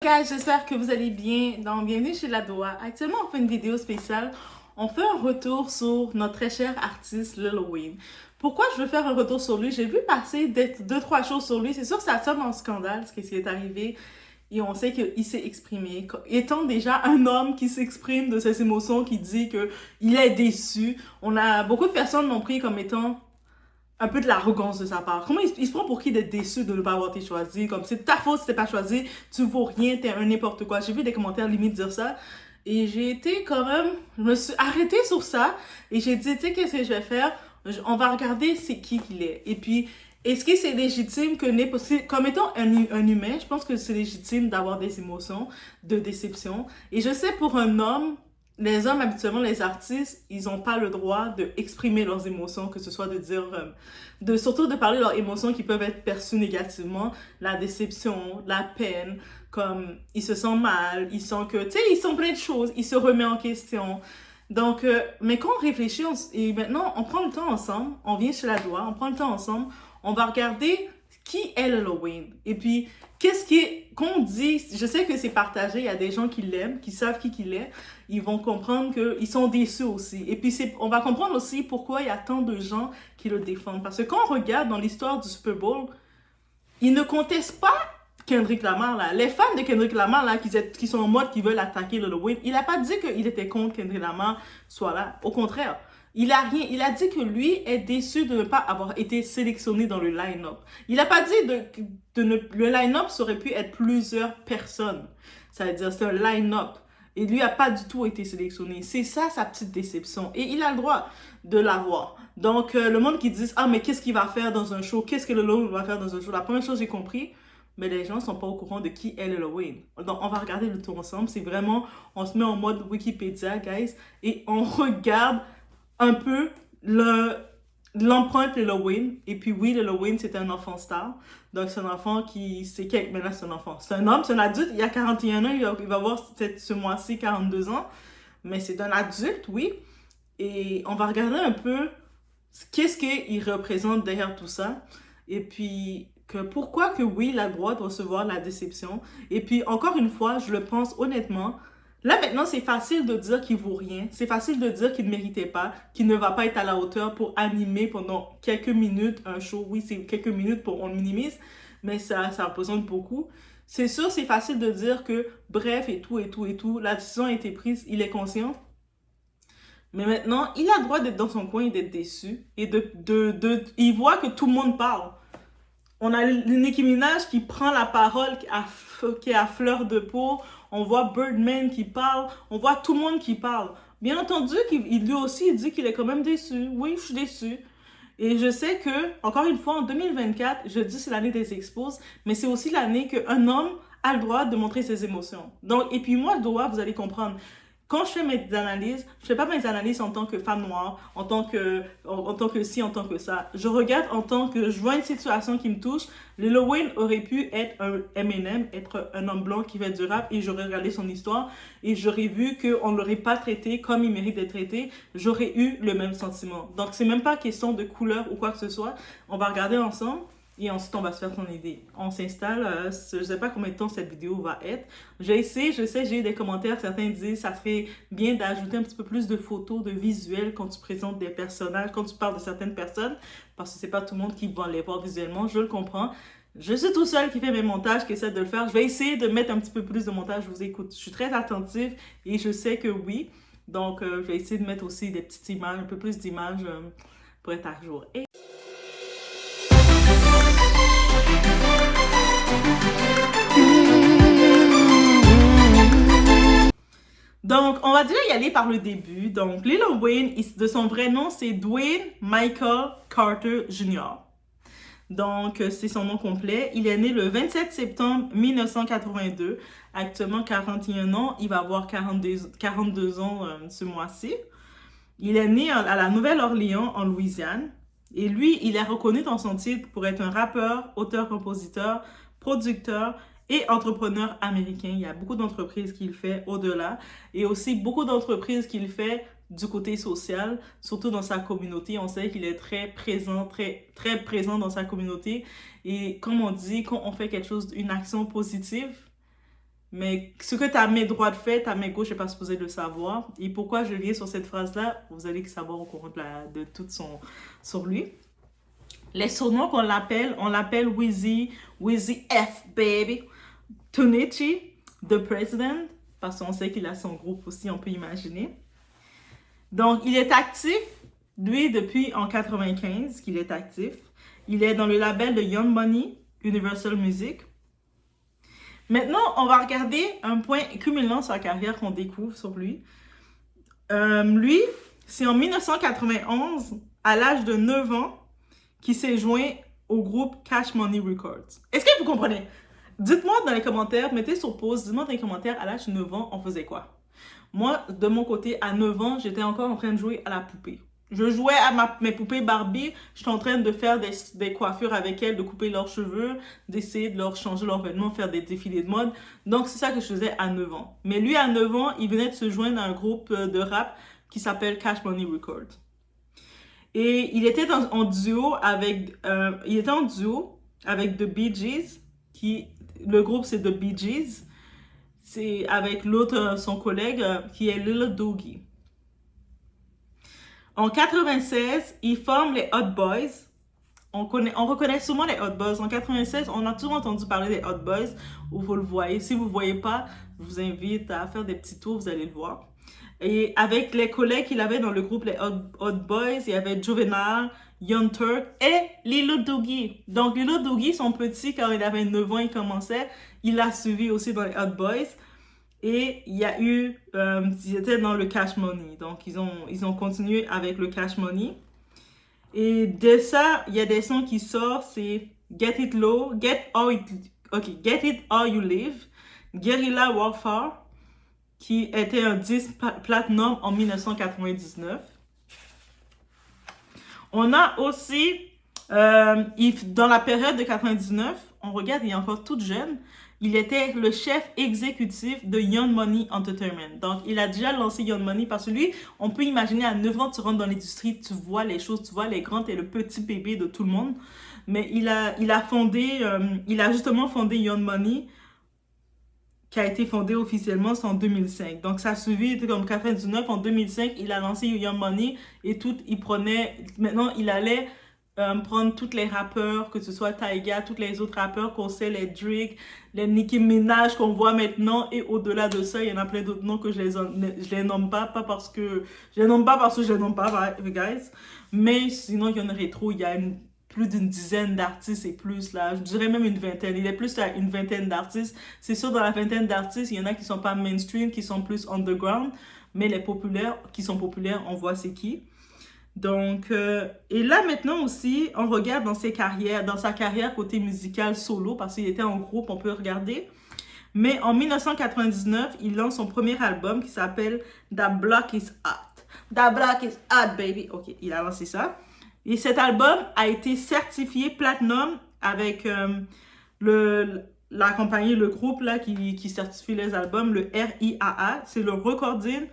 Guys, j'espère que vous allez bien. Donc, bienvenue chez La Doa. Actuellement, on fait une vidéo spéciale. On fait un retour sur notre très cher artiste Lil Wayne. Pourquoi je veux faire un retour sur lui? J'ai vu passer deux, trois choses sur lui. C'est sûr que ça sonne en scandale, ce qui est arrivé. Et on sait qu'il s'est exprimé. Étant déjà un homme qui s'exprime de ses émotions, qui dit qu'il est déçu, beaucoup de personnes l'ont pris comme étant un peu de l'arrogance de sa part. Comment il se prend pour qui d'être déçu de ne pas avoir été choisi? Comme c'est ta faute si t'es pas choisi, tu vaux rien, t'es un n'importe quoi. J'ai vu des commentaires limite dire ça. Et j'ai été quand même, je me suis arrêtée sur ça. Et j'ai dit, tu sais, qu'est-ce que je vais faire? On va regarder c'est qui qu'il est. Et puis, est-ce que c'est légitime comme étant un humain, je pense que c'est légitime d'avoir des émotions de déception. Et je sais pour un homme, les hommes, habituellement, les artistes, ils n'ont pas le droit d'exprimer leurs émotions, que ce soit de dire, surtout de parler de leurs émotions qui peuvent être perçues négativement, la déception, la peine, comme ils se sentent mal, ils sentent que, tu sais, ils sont plein de choses, ils se remettent en question. Donc, mais quand on réfléchit, et maintenant, on prend le temps ensemble, on vient chez la joie, on prend le temps ensemble, on va regarder qui est Lil Wayne. Et puis, qu'on dit, je sais que c'est partagé, il y a des gens qui l'aiment, qui savent qui qu'il est, ils vont comprendre qu'ils sont déçus aussi. Et puis, on va comprendre aussi pourquoi il y a tant de gens qui le défendent. Parce que quand on regarde dans l'histoire du Super Bowl, ils ne contestent pas Kendrick Lamar, là. Les fans de Kendrick Lamar, là, qui sont en mode qui veulent attaquer Lil Wayne, il n'a pas dit qu'il était contre Kendrick Lamar soit là. Au contraire. Il a dit que lui est déçu de ne pas avoir été sélectionné dans le line-up. Il n'a pas dit le line-up aurait pu être plusieurs personnes. Ça veut dire c'est un line-up. Et lui n'a pas du tout été sélectionné. C'est ça sa petite déception. Et il a le droit de l'avoir. Donc, le monde qui dit « Ah, mais qu'est-ce qu'il va faire dans un show? Qu'est-ce que Lil Wayne va faire dans un show? » La première chose que j'ai compris, mais les gens ne sont pas au courant de qui est Lil Wayne. Donc, on va regarder le tour ensemble. C'est vraiment, on se met en mode Wikipédia, guys, et on regarde un peu l'empreinte Lil Wayne. Et puis oui, Lil Wayne, c'est un enfant star. Donc, c'est un enfant mais là, c'est un enfant. C'est un homme, c'est un adulte. Il a 41 ans, il va avoir ce mois-ci 42 ans. Mais c'est un adulte, oui. Et on va regarder un peu qu'est-ce qu'il représente derrière tout ça. Et puis, pourquoi que oui, il a le droit de recevoir la déception. Et puis, encore une fois, je le pense honnêtement, là maintenant, c'est facile de dire qu'il vaut rien. C'est facile de dire qu'il ne méritait pas, qu'il ne va pas être à la hauteur pour animer pendant quelques minutes un show. Oui, c'est quelques minutes, on le minimise, mais ça représente beaucoup. C'est sûr, c'est facile de dire que, bref, et tout, la décision a été prise, il est conscient. Mais maintenant, il a le droit d'être dans son coin et d'être déçu. Et il voit que tout le monde parle. On a Nicki Minaj qui prend la parole, qui est à fleur de peau. On voit Birdman qui parle. On voit tout le monde qui parle. Bien entendu, lui aussi, il dit qu'il est quand même déçu. Oui, je suis déçu. Et je sais que, encore une fois, en 2024, je dis c'est l'année des expos, mais c'est aussi l'année qu'un homme a le droit de montrer ses émotions. Donc, et puis moi, vous allez comprendre, quand je fais mes analyses, je fais pas mes analyses en tant que femme noire, en tant que ci, en tant que ça. Je regarde en tant que je vois une situation qui me touche. Lil Wayne aurait pu être un Eminem, être un homme blanc qui fait du rap, et j'aurais regardé son histoire et j'aurais vu qu'on l'aurait pas traité comme il mérite d'être traité. J'aurais eu le même sentiment. Donc c'est même pas question de couleur ou quoi que ce soit. On va regarder ensemble. Et ensuite, on va se faire son idée. On s'installe. Je sais pas combien de temps cette vidéo va être. Je sais, j'ai eu des commentaires. Certains disent ça serait bien d'ajouter un petit peu plus de photos, de visuels quand tu présentes des personnages, quand tu parles de certaines personnes. Parce que c'est pas tout le monde qui va les voir visuellement. Je le comprends. Je suis tout seul qui fait mes montages, qui essaie de le faire. Je vais essayer de mettre un petit peu plus de montage. Je vous écoute. Je suis très attentive et je sais que oui. Donc, je vais essayer de mettre aussi des petites images, un peu plus d'images pour être à jour. Donc, on va déjà y aller par le début. Donc, Lil Wayne, de son vrai nom, c'est Dwayne Michael Carter Jr. Donc, c'est son nom complet. Il est né le 27 septembre 1982. Actuellement, 41 ans. Il va avoir 42 ans ce mois-ci. Il est né à la Nouvelle-Orléans, en Louisiane. Et lui, il est reconnu dans son titre pour être un rappeur, auteur-compositeur, producteur et entrepreneur américain. Il y a beaucoup d'entreprises qu'il fait au-delà et aussi beaucoup d'entreprises qu'il fait du côté social, surtout dans sa communauté. On sait qu'il est très présent, très présent dans sa communauté. Et comme on dit, quand on fait quelque chose, une action positive, Mais ce que ta main droite fait, ta main gauche n'est pas supposée le savoir. Et pourquoi je viens sur cette phrase-là, vous allez savoir au courant de tout sur lui. Les surnoms qu'on l'appelle, on l'appelle Wheezy, Wheezy F, baby. Tunichi, The President, parce qu'on sait qu'il a son groupe aussi, on peut imaginer. Donc, il est actif, lui, depuis en 95 qu'il est actif. Il est dans le label de Young Money, Universal Music. Maintenant, on va regarder un point culminant sur sa carrière qu'on découvre sur lui. Lui, c'est en 1991, à l'âge de 9 ans, qu'il s'est joint au groupe Cash Money Records. Est-ce que vous comprenez? Dites-moi dans les commentaires, mettez sur pause, dites-moi dans les commentaires, à l'âge de 9 ans, on faisait quoi? Moi, de mon côté, à 9 ans, j'étais encore en train de jouer à la poupée. Je jouais à mes poupées Barbie, j'étais en train de faire des coiffures avec elles, de couper leurs cheveux, d'essayer de leur changer leurs vêtements, faire des défilés de mode. Donc, c'est ça que je faisais à 9 ans. Mais lui, à 9 ans, il venait de se joindre à un groupe de rap qui s'appelle Cash Money Records. Et il était en duo avec The Bee Gees, le groupe c'est The Bee Gees. C'est avec l'autre, son collègue, qui est Lil Doogie. En 96, ils forment les Hot Boys. On reconnaît souvent les Hot Boys. En 96, on a toujours entendu parler des Hot Boys, où vous le voyez. Si vous ne voyez pas, je vous invite à faire des petits tours, vous allez le voir. Et avec les collègues qu'il avait dans le groupe, les Hot Boys, il y avait Juvenile, Young Turk et Lil Doogie. Donc, Lil Doogie, son petit, quand il avait 9 ans, il commençait. Il l'a suivi aussi dans les Hot Boys. Et il y a eu, ils étaient dans le Cash Money. Donc, ils ont continué avec le Cash Money. Et de ça, il y a des sons qui sortent, c'est Get It Low, Get It All You Live, Guerrilla Warfare, qui était un disque platinum en 1999. On a aussi, dans la période de 99, on regarde, il est encore tout jeune, il était le chef exécutif de Young Money Entertainment. Donc, il a déjà lancé Young Money parce que lui, on peut imaginer à 9 ans, tu rentres dans l'industrie, tu vois les choses, tu vois les grands, t'es le petit bébé de tout le monde. Mais il a justement fondé Young Money, qui a été fondé officiellement, c'est en 2005. Donc, ça a suivi, comme 99, en 2005, il a lancé Young Money et maintenant, il allait prendre tous les rappeurs, que ce soit Tyga, tous les autres rappeurs qu'on sait, les Drake, les Nicki Minaj qu'on voit maintenant, et au-delà de ça, il y en a plein d'autres noms que je les nomme pas parce que je les nomme pas, guys. Mais sinon, il y en aurait trop, il y a plus d'une dizaine d'artistes et plus, là, je dirais même une vingtaine. Il est plus à une vingtaine d'artistes. C'est sûr, dans la vingtaine d'artistes, il y en a qui sont pas mainstream, qui sont plus underground, mais les populaires, qui sont populaires, on voit c'est qui. Donc, et là maintenant aussi, on regarde dans sa carrière côté musical solo, parce qu'il était en groupe, on peut regarder. Mais en 1999, il lance son premier album qui s'appelle That Block Is Hot. That Block Is Hot, baby. Ok, il a lancé ça. Et cet album a été certifié platinum avec la compagnie, le groupe là qui certifie les albums, le RIAA, c'est le Recording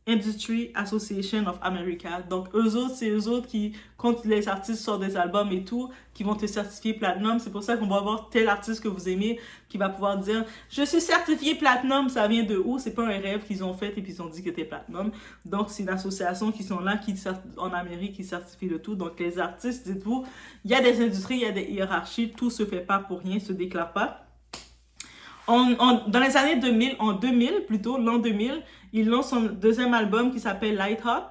Industry Association of America. Donc, c'est eux autres qui, quand les artistes sortent des albums et tout, qui vont te certifier platinum. C'est pour ça qu'on va avoir tel artiste que vous aimez qui va pouvoir dire « Je suis certifié platinum », ça vient de où? C'est pas un rêve qu'ils ont fait et puis ils ont dit que t'es platinum. Donc, c'est une association qui sont là, en Amérique, qui certifie le tout. Donc, les artistes, dites-vous, il y a des industries, il y a des hiérarchies, tout se fait pas pour rien, se déclare pas. Dans les années 2000, l'an 2000, il lance son deuxième album qui s'appelle Light Hot.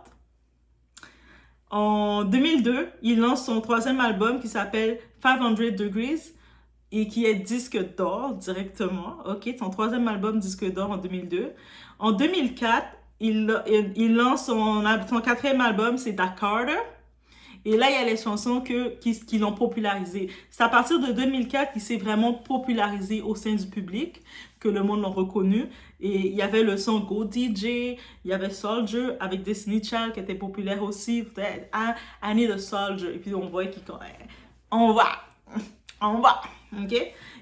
En 2002, il lance son troisième album qui s'appelle 500 Degrees et qui est disque d'or directement. Ok, son troisième album disque d'or en 2002. En 2004, il lance son quatrième album, c'est Da Carter. Et là, il y a les chansons qui l'ont popularisé. C'est à partir de 2004 qu'il s'est vraiment popularisé au sein du public, que le monde l'a reconnu. Et il y avait le son Go DJ, il y avait Soldier avec Destiny Child qui était populaire aussi. I need a Soldier. Et puis on voit on va, ok?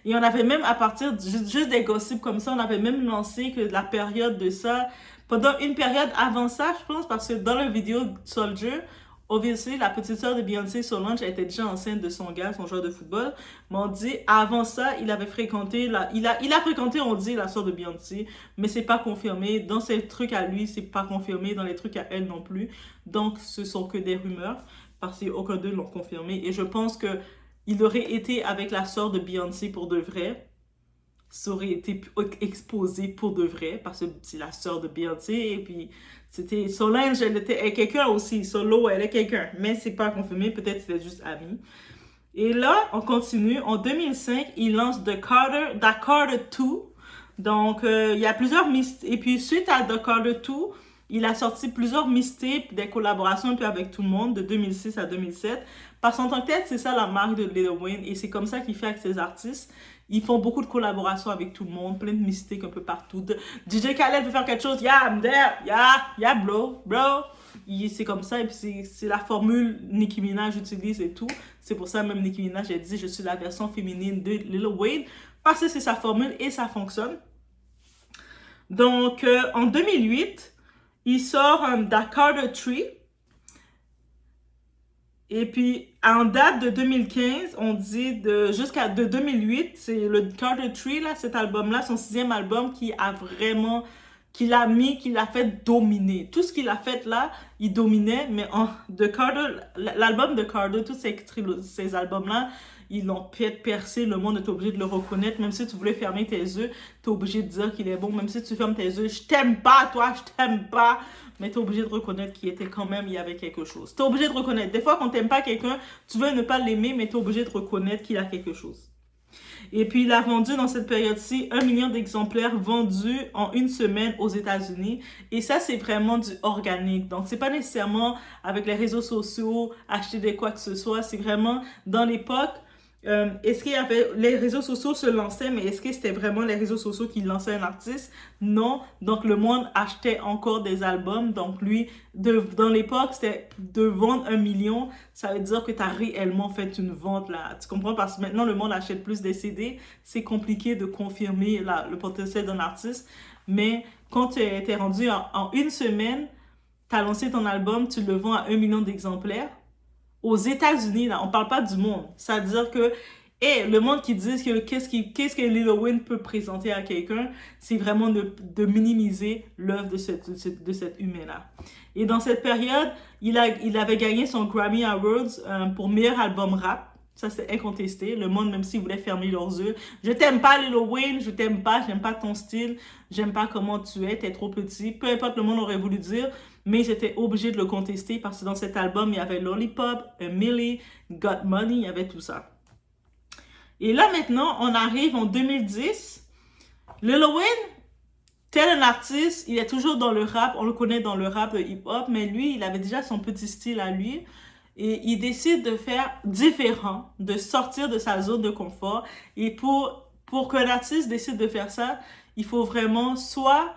Et on avait même, à partir juste des gossips comme ça, on avait même lancé que la période de ça, pendant une période avant ça, je pense, parce que dans la vidéo Soldier, obviously, la petite sœur de Beyoncé, Solange, était déjà enceinte de son gars, son joueur de football. Mais on dit, avant ça, il avait fréquenté, il a fréquenté, on dit, la sœur de Beyoncé, mais c'est pas confirmé. Dans ses trucs à lui, c'est pas confirmé. Dans les trucs à elle non plus. Donc, ce sont que des rumeurs, parce qu'aucun d'eux l'ont confirmé. Et je pense que il aurait été avec la sœur de Beyoncé pour de vrai. Ça aurait été exposé pour de vrai, parce que c'est la sœur de Beyoncé, et puis c'était Solange, elle était quelqu'un aussi, Solo, elle est quelqu'un, mais c'est pas confirmé, peut-être c'était juste ami. Et là, on continue, en 2005, il lance The Carter 2, donc il y a plusieurs et puis suite à The Carter 2, il a sorti plusieurs mixtapes, des collaborations un peu avec tout le monde, de 2006 à 2007. Parce qu'en tant que tel, c'est ça la marque de Lil Wayne, et c'est comme ça qu'il fait avec ses artistes. Ils font beaucoup de collaborations avec tout le monde, plein de mystiques un peu partout. DJ Khaled veut faire quelque chose, yeah, I'm there, yeah, bro. C'est comme ça, et puis c'est la formule Nicki Minaj utilise et tout. C'est pour ça même Nicki Minaj a dit, je suis la version féminine de Lil Wayne, parce que c'est sa formule et ça fonctionne. Donc, en 2008, il sort The Carter 3. Et puis, en date de 2015, on dit jusqu'à 2008, c'est le Carter 3, là, cet album-là, son 6e album qui l'a fait dominer. Tout ce qu'il a fait là, il dominait, mais l'album de Carter, tous ces albums-là, ils l'ont percé, le monde est obligé de le reconnaître. Même si tu voulais fermer tes yeux, tu es obligé de dire qu'il est bon. Même si tu fermes tes yeux, je t'aime pas, toi, je t'aime pas. Mais tu es obligé de reconnaître qu'il était quand même, il y avait quelque chose. Tu es obligé de reconnaître. Des fois, quand tu n'aimes pas quelqu'un, tu veux ne pas l'aimer, mais tu es obligé de reconnaître qu'il a quelque chose. Et puis, il a vendu dans cette période-ci 1 million d'exemplaires vendus en une semaine aux États-Unis. Et ça, c'est vraiment du organique. Donc, c'est pas nécessairement avec les réseaux sociaux, acheter des quoi que ce soit. C'est vraiment dans l'époque. Est-ce qu'il y avait les réseaux sociaux se lançaient, mais est-ce que c'était vraiment les réseaux sociaux qui lançaient un artiste? Non. Donc le monde achetait encore des albums. Donc lui, dans l'époque, c'était de vendre 1 million, ça veut dire que tu as réellement fait une vente là. Tu comprends? Parce que maintenant le monde achète plus des CD, c'est compliqué de confirmer le potentiel d'un artiste. Mais quand tu es rendu en une semaine, tu as lancé ton album, tu le vends à 1 million d'exemplaires. Aux États-Unis, là, on parle pas du monde. C'est-à-dire que le monde qui dit que qu'est-ce que Lil Wayne peut présenter à quelqu'un, c'est vraiment de minimiser l'œuvre de cet humain-là. Et dans cette période, il avait gagné son Grammy Awards pour meilleur album rap. Ça, c'est incontesté. Le monde, même s'il voulait fermer leurs yeux. Je t'aime pas, Lil Wayne. Je t'aime pas. J'aime pas ton style. J'aime pas comment tu es. T'es trop petit. Peu importe, le monde aurait voulu dire. Mais ils étaient obligés de le contester parce que dans cet album, il y avait Lollipop, Millie, Got Money, il y avait tout ça. Et là, maintenant, on arrive en 2010. Lil Wayne, tel un artiste, il est toujours dans le rap. On le connaît dans le rap, le hip-hop. Mais lui, il avait déjà son petit style à lui. Et il décide de faire différent, de sortir de sa zone de confort. Et pour qu'un artiste décide de faire ça, il faut vraiment soit...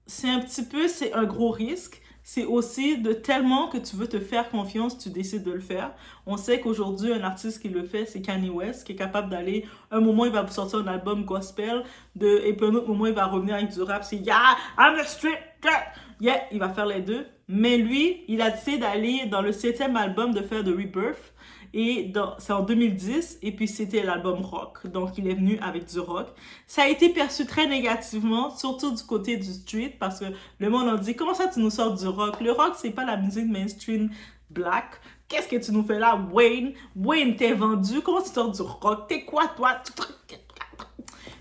c'est un gros risque. C'est aussi de tellement que tu veux te faire confiance, tu décides de le faire. On sait qu'aujourd'hui, un artiste qui le fait, c'est Kanye West, qui est capable d'aller, un moment, il va sortir un album gospel, et puis un autre moment, il va revenir avec du rap, c'est « Yeah, I'm the street cat ». Yeah, il va faire les deux. Mais lui, il a décidé d'aller dans le 7e album de faire The Rebirth. Et c'est en 2010, et puis c'était l'album rock. Donc, il est venu avec du rock. Ça a été perçu très négativement, surtout du côté du street, parce que le monde a dit, comment ça tu nous sors du rock? Le rock, c'est pas la musique mainstream black. Qu'est-ce que tu nous fais là, Wayne? Wayne, t'es vendu. Comment tu sors du rock? T'es quoi, toi?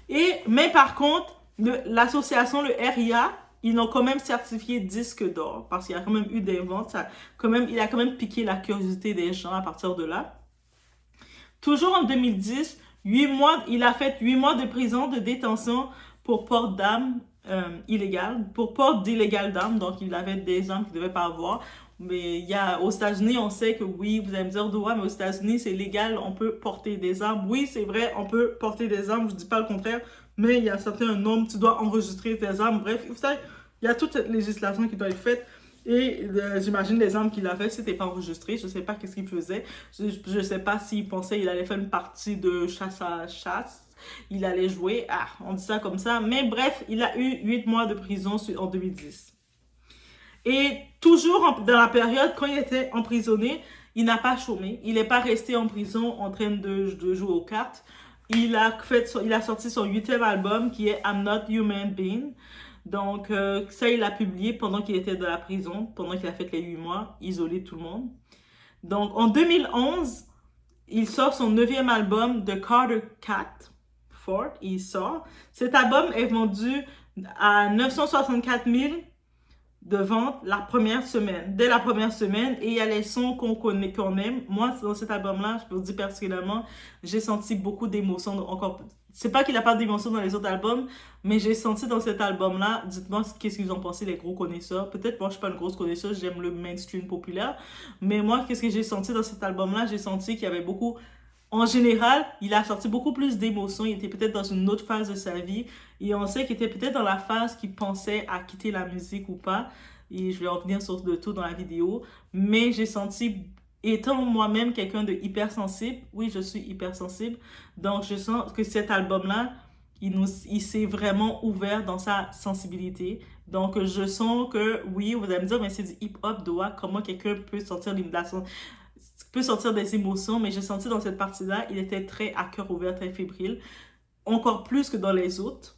Mais par contre, l'association, le RIA, ils l'ont quand même certifié disque d'or parce qu'il y a quand même eu des ventes. Il a quand même piqué la curiosité des gens à partir de là. Toujours en 2010, il a fait 8 mois de prison de détention pour port d'armes illégales, pour port d'illégales d'armes. Donc, il avait des armes qu'il ne devait pas avoir. Mais aux États-Unis, on sait que oui, vous allez me dire, mais aux États-Unis, c'est légal, on peut porter des armes. Oui, c'est vrai, on peut porter des armes, je ne dis pas le contraire, mais il y a certains normes, tu dois enregistrer tes armes. Bref, vous savez, il y a toute cette législation qui doit être faite. Et j'imagine les armes qu'il avait, c'était pas enregistré. Je sais pas qu'est-ce qu'il faisait. Je sais pas s'il pensait qu'il allait faire une partie de chasse à chasse. Il allait jouer. On dit ça comme ça. Mais bref, il a eu 8 mois de prison en 2010. Et toujours dans la période, quand il était emprisonné, il n'a pas chômé. Il n'est pas resté en prison en train de jouer aux cartes. Il a sorti son 8e album qui est I'm Not Human Being. Donc, ça, il l'a publié pendant qu'il était dans la prison, pendant qu'il a fait les 8 mois, isolé de tout le monde. Donc, en 2011, il sort son 9e album, The Carter Fort. Il sort. Cet album est vendu à 964 000 de vente dès la première semaine, et il y a les sons qu'on connaît, qu'on aime. Moi, dans cet album-là, je peux vous dire personnellement, j'ai senti beaucoup d'émotions, encore. C'est pas qu'il n'a pas d'émotions dans les autres albums, mais j'ai senti dans cet album-là, dites-moi qu'est-ce qu'ils ont pensé les gros connaisseurs. Peut-être moi, je suis pas une grosse connaisseuse, j'aime le mainstream populaire, mais moi, qu'est-ce que j'ai senti dans cet album-là? J'ai senti qu'il y avait beaucoup. En général, il a sorti beaucoup plus d'émotions. Il était peut-être dans une autre phase de sa vie. Et on sait qu'il était peut-être dans la phase qu'il pensait à quitter la musique ou pas. Et je vais revenir sur le tout dans la vidéo. Mais j'ai senti, étant moi-même quelqu'un de hypersensible, oui, je suis hypersensible. Donc, je sens que cet album-là, il s'est vraiment ouvert dans sa sensibilité. Donc, je sens que, oui, vous allez me dire, mais c'est du hip-hop, Doa, comment quelqu'un peut sortir des émotions, mais j'ai senti dans cette partie-là, il était très à cœur ouvert, très fébrile, encore plus que dans les autres.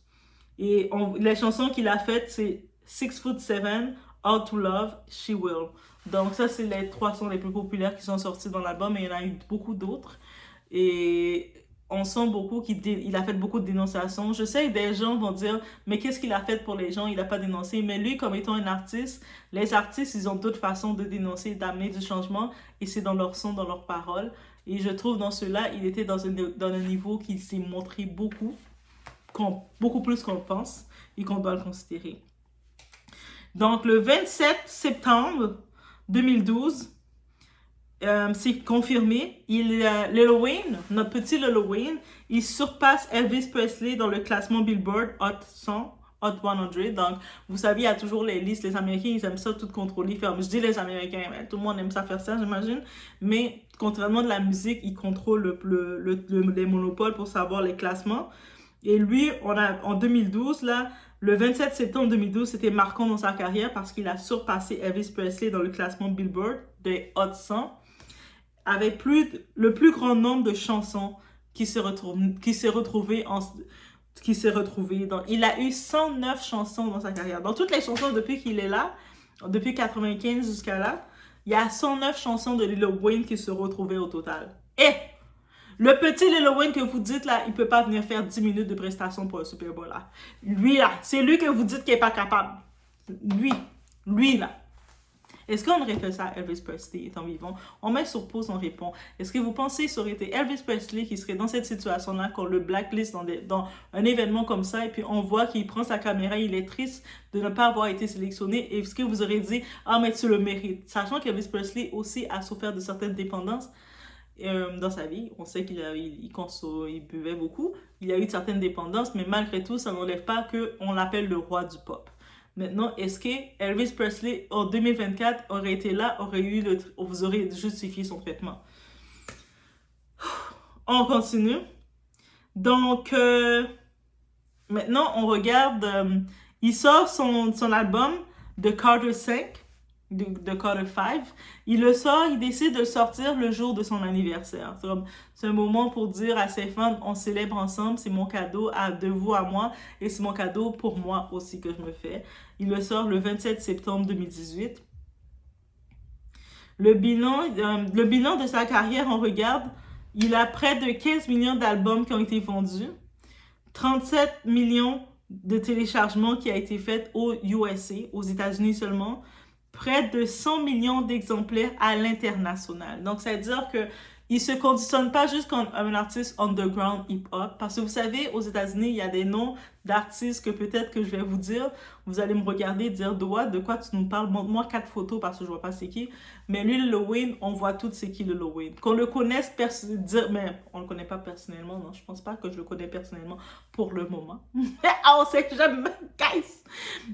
Et les chansons qu'il a faites, c'est 6'7", How to Love, She Will. Donc ça, c'est les 3 sons les plus populaires qui sont sortis dans l'album, et il y en a eu beaucoup d'autres. Et on sent beaucoup qu'il a fait beaucoup de dénonciations. Je sais que des gens vont dire, mais qu'est-ce qu'il a fait pour les gens? Il n'a pas dénoncé. Mais lui, comme étant un artiste, les artistes, ils ont d'autres façons de dénoncer, d'amener du changement. Et c'est dans leur son, dans leurs paroles. Et je trouve dans ceux-là, il était dans un niveau qui s'est montré beaucoup plus qu'on pense et qu'on doit le considérer. Donc, le 27 septembre 2012, c'est confirmé, Lil Wayne, notre petit Lil Wayne, il surpasse Elvis Presley dans le classement Billboard Hot 100, Hot 100. Donc, vous savez, il y a toujours les listes. Les Américains, ils aiment ça tout contrôler. Je dis les Américains, mais tout le monde aime ça faire ça, j'imagine. Mais, contrairement de la musique, ils contrôlent les monopoles pour savoir les classements. Et lui, en 2012, là, le 27 septembre 2012, c'était marquant dans sa carrière parce qu'il a surpassé Elvis Presley dans le classement Billboard des Hot 100 avec le plus grand nombre de chansons qui s'est retrouvé. Donc, il a eu 109 chansons dans sa carrière. Dans toutes les chansons depuis qu'il est là, depuis 95 jusqu'à là, il y a 109 chansons de Lil Wayne qui se retrouvaient au total. Et le petit Lil Wayne que vous dites là, il peut pas venir faire 10 minutes de prestation pour un Super Bowl là. Lui là, c'est lui que vous dites qu'il est pas capable. Lui là. Est-ce qu'on aurait fait ça à Elvis Presley étant vivant? On met sur pause, on répond. Est-ce que vous pensez que ça aurait été Elvis Presley qui serait dans cette situation-là, qu'on le blacklist dans un événement comme ça, et puis on voit qu'il prend sa caméra, il est triste de ne pas avoir été sélectionné? Est-ce que vous aurez dit, ah mais tu le mérites? Sachant qu'Elvis Presley aussi a souffert de certaines dépendances dans sa vie. On sait il buvait beaucoup. Il a eu certaines dépendances, mais malgré tout, ça n'enlève pas qu'on l'appelle le roi du pop. Maintenant, est-ce que Elvis Presley en 2024 aurait été là, vous aurez justifié son traitement? On continue. Donc, maintenant, on regarde. Il sort son album The Carter 5, The Carter 5. Il le sort, il décide de le sortir le jour de son anniversaire. C'est un moment pour dire à ses fans, on célèbre ensemble, c'est mon cadeau de vous à moi, et c'est mon cadeau pour moi aussi que je me fais. Il le sort le 27 septembre 2018. Le bilan de sa carrière, on regarde, il a près de 15 millions d'albums qui ont été vendus, 37 millions de téléchargements qui a été fait aux USA, aux États-Unis seulement, près de 100 millions d'exemplaires à l'international. Donc, ça veut dire que il ne se conditionne pas juste comme un artiste underground hip-hop. Parce que vous savez, aux États-Unis, il y a des noms d'artistes que peut-être que je vais vous dire. Vous allez me regarder et dire, de quoi tu nous parles? Montre-moi 4 photos parce que je ne vois pas c'est qui. Mais lui, Lil Wayne, on voit tout c'est qui Lil Wayne. Qu'on le connaisse, mais on ne le connaît pas personnellement. Non, je ne pense pas que je le connais personnellement pour le moment. On sait que j'aime, guys!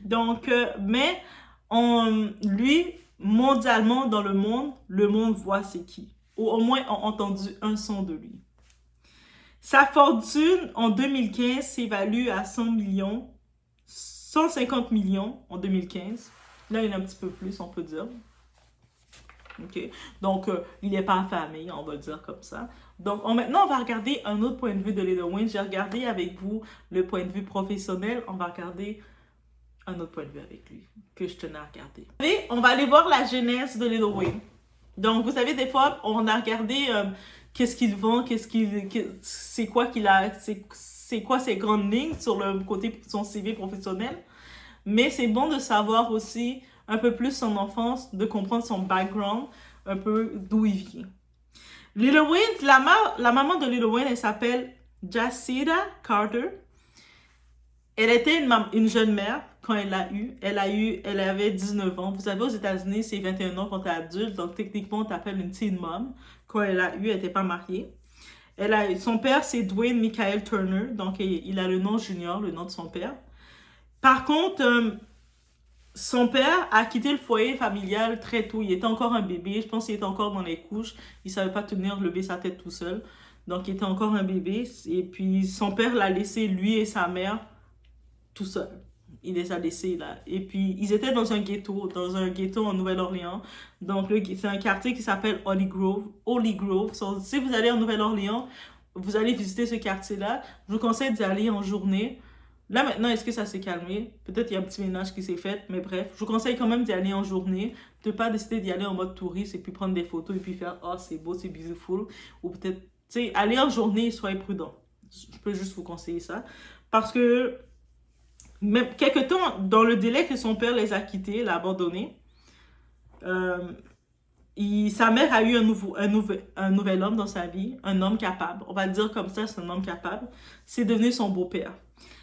Donc, mais lui, mondialement, dans le monde voit c'est qui. Ou au moins ont entendu un son de lui. Sa fortune en 2015 s'évalue à 150 millions en 2015. Là, il y en a un petit peu plus, on peut dire. OK? Donc, il n'est pas affamé, on va dire comme ça. Donc, maintenant, on va regarder un autre point de vue de Lil Wayne. J'ai regardé avec vous le point de vue professionnel. On va regarder un autre point de vue avec lui que je tenais à regarder. Et on va aller voir la genèse de Lil Wayne. Donc, vous savez, des fois, on a regardé qu'est-ce qu'il vend, c'est quoi qu'il a, c'est quoi ses grandes lignes sur le côté de son CV professionnel. Mais c'est bon de savoir aussi un peu plus son enfance, de comprendre son background, un peu d'où il vient. Lil Wayne, la maman de Lil Wayne, elle s'appelle Jacida Carter. Elle était une jeune mère quand elle l'a eu. Elle avait 19 ans. Vous savez, aux États-Unis, c'est 21 ans quand tu es adulte. Donc, techniquement, on t'appelle une teen mom. Quand elle l'a eu, elle n'était pas mariée. Son père, c'est Dwayne Michael Turner. Donc, il a le nom junior, le nom de son père. Par contre, son père a quitté le foyer familial très tôt. Il était encore un bébé. Je pense qu'il était encore dans les couches. Il ne savait pas lever sa tête tout seul. Donc, il était encore un bébé. Et puis, son père l'a laissé, lui et sa mère, tout seul. Il les a laissés là. Et puis, ils étaient dans un ghetto en Nouvelle-Orléans. Donc, c'est un quartier qui s'appelle Holly Grove. So, si vous allez en Nouvelle-Orléans, vous allez visiter ce quartier-là. Je vous conseille d'y aller en journée. Là, maintenant, est-ce que ça s'est calmé? Peut-être qu'il y a un petit ménage qui s'est fait, mais bref. Je vous conseille quand même d'y aller en journée. De ne pas décider d'y aller en mode touriste et puis prendre des photos et puis faire « Oh, c'est beau, c'est beautiful ». Ou peut-être, tu sais, aller en journée et soyez prudent. Je peux juste vous conseiller ça. Parce que même quelque temps, dans le délai que son père les a quittés, l'a abandonné, sa mère a eu un nouvel homme dans sa vie, un homme capable. On va le dire comme ça, c'est un homme capable. C'est devenu son beau-père.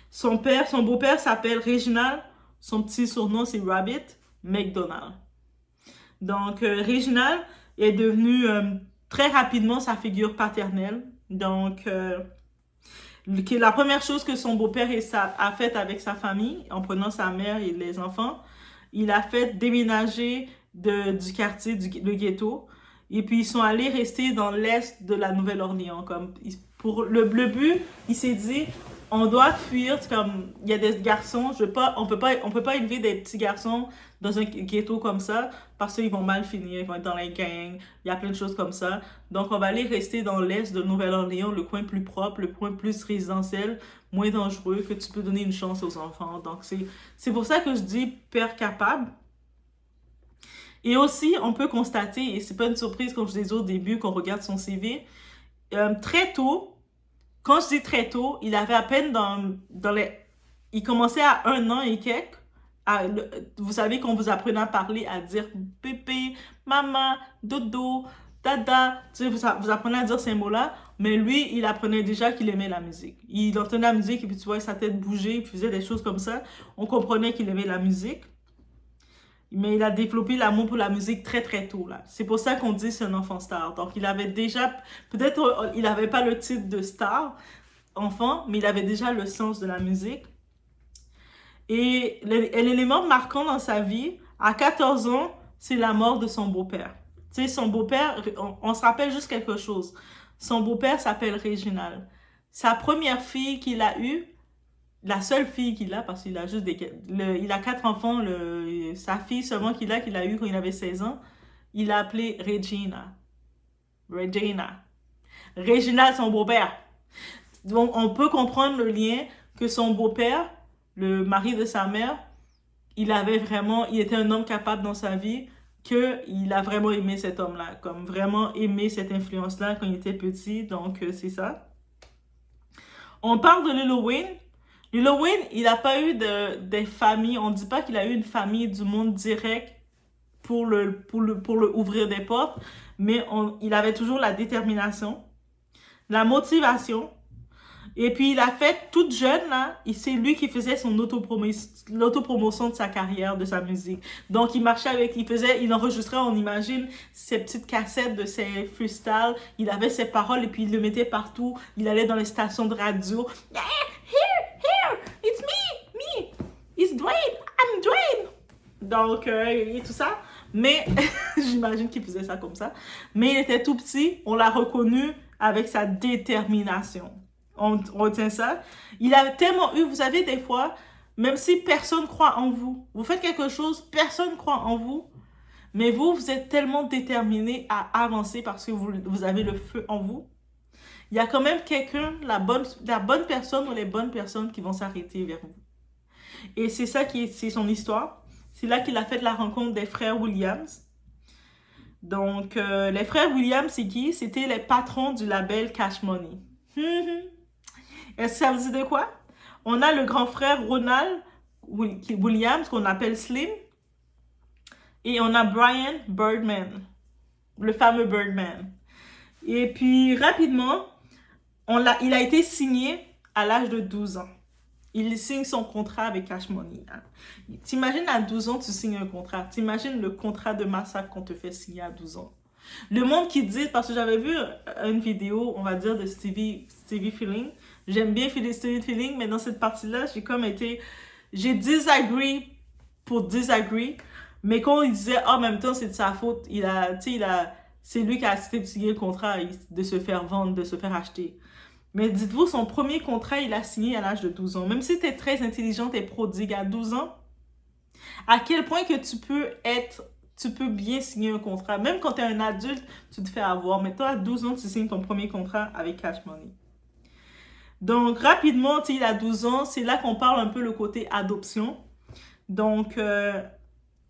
Son beau-père s'appelle Reginald. Son petit surnom, c'est Rabbit McDonald. Donc, Reginald est devenu très rapidement sa figure paternelle. Donc, la première chose que son beau-père a faite avec sa famille, en prenant sa mère et les enfants, il a fait déménager du quartier, le ghetto. Et puis, ils sont allés rester dans l'est de la Nouvelle-Orléans. Pour le but, il s'est dit, on doit fuir. Comme il y a des garçons, on peut pas élever des petits garçons dans un ghetto comme ça parce qu'ils vont mal finir, ils vont être dans les gangs. Il y a plein de choses comme ça. Donc, on va aller rester dans l'est de Nouvelle-Orléans, le coin plus propre, le coin plus résidentiel, moins dangereux, que tu peux donner une chance aux enfants. Donc, c'est pour ça que je dis père capable. Et aussi, on peut constater, et c'est pas une surprise comme je disais au début, qu'on regarde son CV, très tôt, quand je dis très tôt, il avait à peine il commençait à 1 an et quelques. Vous savez qu'on vous apprenait à parler, à dire pépé, maman, dodo, dada. Tu sais, vous apprenez à dire ces mots-là. Mais lui, il apprenait déjà qu'il aimait la musique. Il entendait la musique et puis tu vois sa tête bouger, il faisait des choses comme ça. On comprenait qu'il aimait la musique. Mais il a développé l'amour pour la musique très très tôt là. C'est pour ça qu'on dit c'est un enfant star. Donc il avait déjà, peut-être il n'avait pas le titre de star enfant, mais il avait déjà le sens de la musique. Et l'élément marquant dans sa vie, à 14 ans, c'est la mort de son beau-père. Tu sais, son beau-père, on se rappelle juste quelque chose. Son beau-père s'appelle Reginald. Sa première fille qu'il a eue, la seule fille qu'il a, parce qu'il a juste il a 4 enfants, sa fille seulement qu'il a eue quand il avait 16 ans, il l'a appelée Regina. Regina, son beau-père. Donc, on peut comprendre le lien que son beau-père, le mari de sa mère, il était un homme capable dans sa vie, qu'il a vraiment aimé cet homme-là, comme vraiment aimé cette influence-là quand il était petit, donc c'est ça. On parle de Lil Wayne. Lil Wayne, il n'a pas eu des familles, on ne dit pas qu'il a eu une famille du monde direct pour le ouvrir des portes, mais il avait toujours la détermination, la motivation. Et puis, il a fait, toute jeune, là, c'est lui qui faisait l'autopromotion de sa carrière, de sa musique. Donc, il marchait il enregistrait, on imagine, ses petites cassettes de ses freestyles. Il avait ses paroles et puis il le mettait partout. Il allait dans les stations de radio. Yeah, here, it's me, it's Dwayne, I'm Dwayne. Donc, et tout ça. Mais, j'imagine qu'il faisait ça comme ça. Mais il était tout petit, on l'a reconnu avec sa détermination. On retient ça. Il a tellement eu, vous savez, des fois, Même si personne croit en vous. Vous faites quelque chose, personne croit en vous. Mais vous êtes tellement déterminé à avancer parce que vous avez le feu en vous. Il y a quand même quelqu'un, la bonne personne ou les bonnes personnes qui vont s'arrêter vers vous. Et c'est ça c'est son histoire. C'est là qu'il a fait la rencontre des frères Williams. Donc, les frères Williams, c'est qui? C'était les patrons du label Cash Money. Est-ce que ça vous dit de quoi? On a le grand frère Ronald Williams, qu'on appelle Slim. Et on a Brian Birdman, le fameux Birdman. Et puis, rapidement, il a été signé à l'âge de 12 ans. Il signe son contrat avec Cash Money. Hein. T'imagines à 12 ans, tu signes un contrat. T'imagines le contrat de massacre qu'on te fait signer à 12 ans. Le monde qui dit, parce que j'avais vu une vidéo, on va dire, de Stevie Feeling. J'aime bien Stevie Feeling, mais dans cette partie-là, j'ai disagree pour disagree. Mais quand il disait, en même temps, c'est de sa faute, c'est lui qui a accepté de signer le contrat, de se faire vendre, de se faire acheter. Mais dites-vous, son premier contrat, il a signé à l'âge de 12 ans. Même si tu es très intelligente et prodigue à 12 ans, à quel point que tu peux bien signer un contrat. Même quand tu es un adulte, tu te fais avoir. Mais toi, à 12 ans, tu signes ton premier contrat avec Cash Money. Donc, rapidement, il a 12 ans. C'est là qu'on parle un peu le côté adoption. Donc,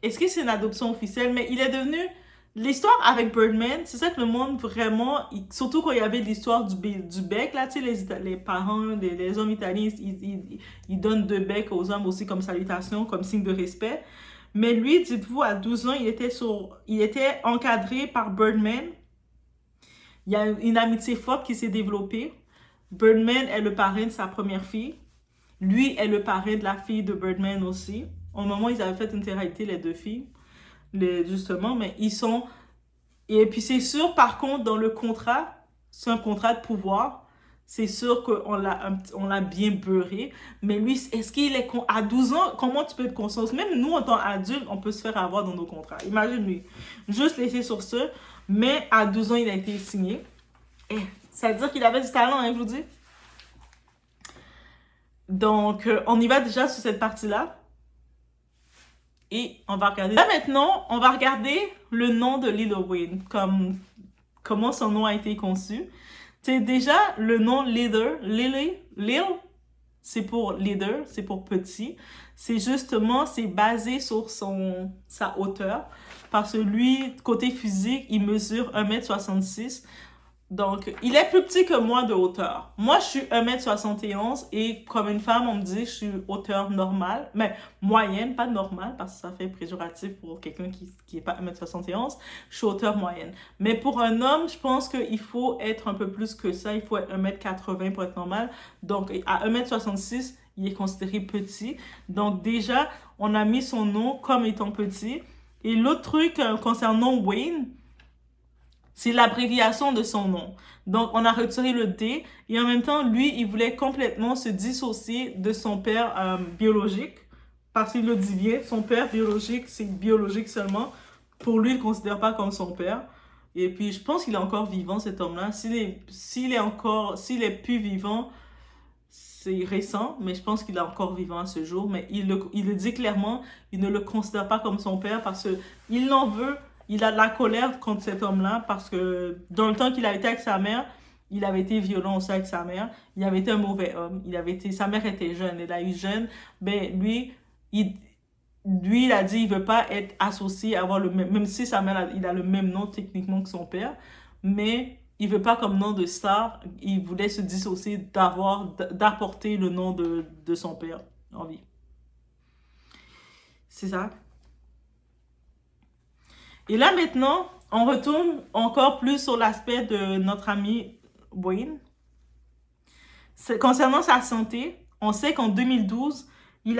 est-ce que c'est une adoption officielle? Mais il est devenu... L'histoire avec Birdman, c'est ça que le monde vraiment... Surtout quand il y avait l'histoire du bec, là, tu sais, les parents, les hommes italiens, ils donnent 2 becs aux hommes aussi comme salutation, comme signe de respect. Mais lui, dites-vous, à 12 ans, il était encadré par Birdman. Il y a une amitié forte qui s'est développée. Birdman est le parrain de sa première fille. Lui est le parrain de la fille de Birdman aussi. Au moment où ils avaient fait une télé-réalité, les 2 filles. Justement, mais ils sont... Et puis c'est sûr, par contre, dans le contrat, c'est un contrat de pouvoir. C'est sûr qu'on l'a bien beurré. Mais lui, est-ce qu'il est... À 12 ans, comment tu peux être conscient? Même nous, en tant qu'adultes, on peut se faire avoir dans nos contrats. Imagine lui. Juste laisser sur ce. Mais à 12 ans, il a été signé. Et ça veut dire qu'il avait du talent, hein, je vous dis. Donc, on y va déjà sur cette partie-là. Et on va regarder. Là maintenant, on va regarder le nom de Lil Wayne, comment son nom a été conçu. C'est déjà le nom Lil, c'est pour leader, c'est pour petit. C'est basé sur sa hauteur. Parce que lui, côté physique, il mesure 1m66. Donc, il est plus petit que moi de hauteur. Moi, je suis 1m71 et comme une femme, on me dit que je suis hauteur normale, mais moyenne, pas normale, parce que ça fait péjoratif pour quelqu'un qui n'est pas 1m71. Je suis hauteur moyenne. Mais pour un homme, je pense qu'il faut être un peu plus que ça. Il faut être 1m80 pour être normal. Donc, à 1m66, il est considéré petit. Donc, déjà, on a mis son nom comme étant petit. Et l'autre truc concernant Wayne, c'est l'abréviation de son nom. Donc, on a retiré le D. Et en même temps, lui, il voulait complètement se dissocier de son père biologique. Parce qu'il le dit bien, son père biologique, c'est biologique seulement. Pour lui, il ne le considère pas comme son père. Et puis, je pense qu'il est encore vivant, cet homme-là. S'il est plus vivant, c'est récent. Mais je pense qu'il est encore vivant à ce jour. Mais il le dit clairement, il ne le considère pas comme son père parce qu'il l'en veut. Il a de la colère contre cet homme-là parce que dans le temps qu'il a été avec sa mère, il avait été violent aussi avec sa mère. Il avait été un mauvais homme. Sa mère était jeune. Elle a eu jeune. Ben, lui, il a dit qu'il ne veut pas être associé, avoir le même si sa mère, il a le même nom techniquement que son père. Mais il ne veut pas comme nom de star. Il voulait se dissocier d'apporter le nom de son père en vie. C'est ça. Et là, maintenant, on retourne encore plus sur l'aspect de notre ami Wayne. Concernant sa santé, on sait qu'en 2012, il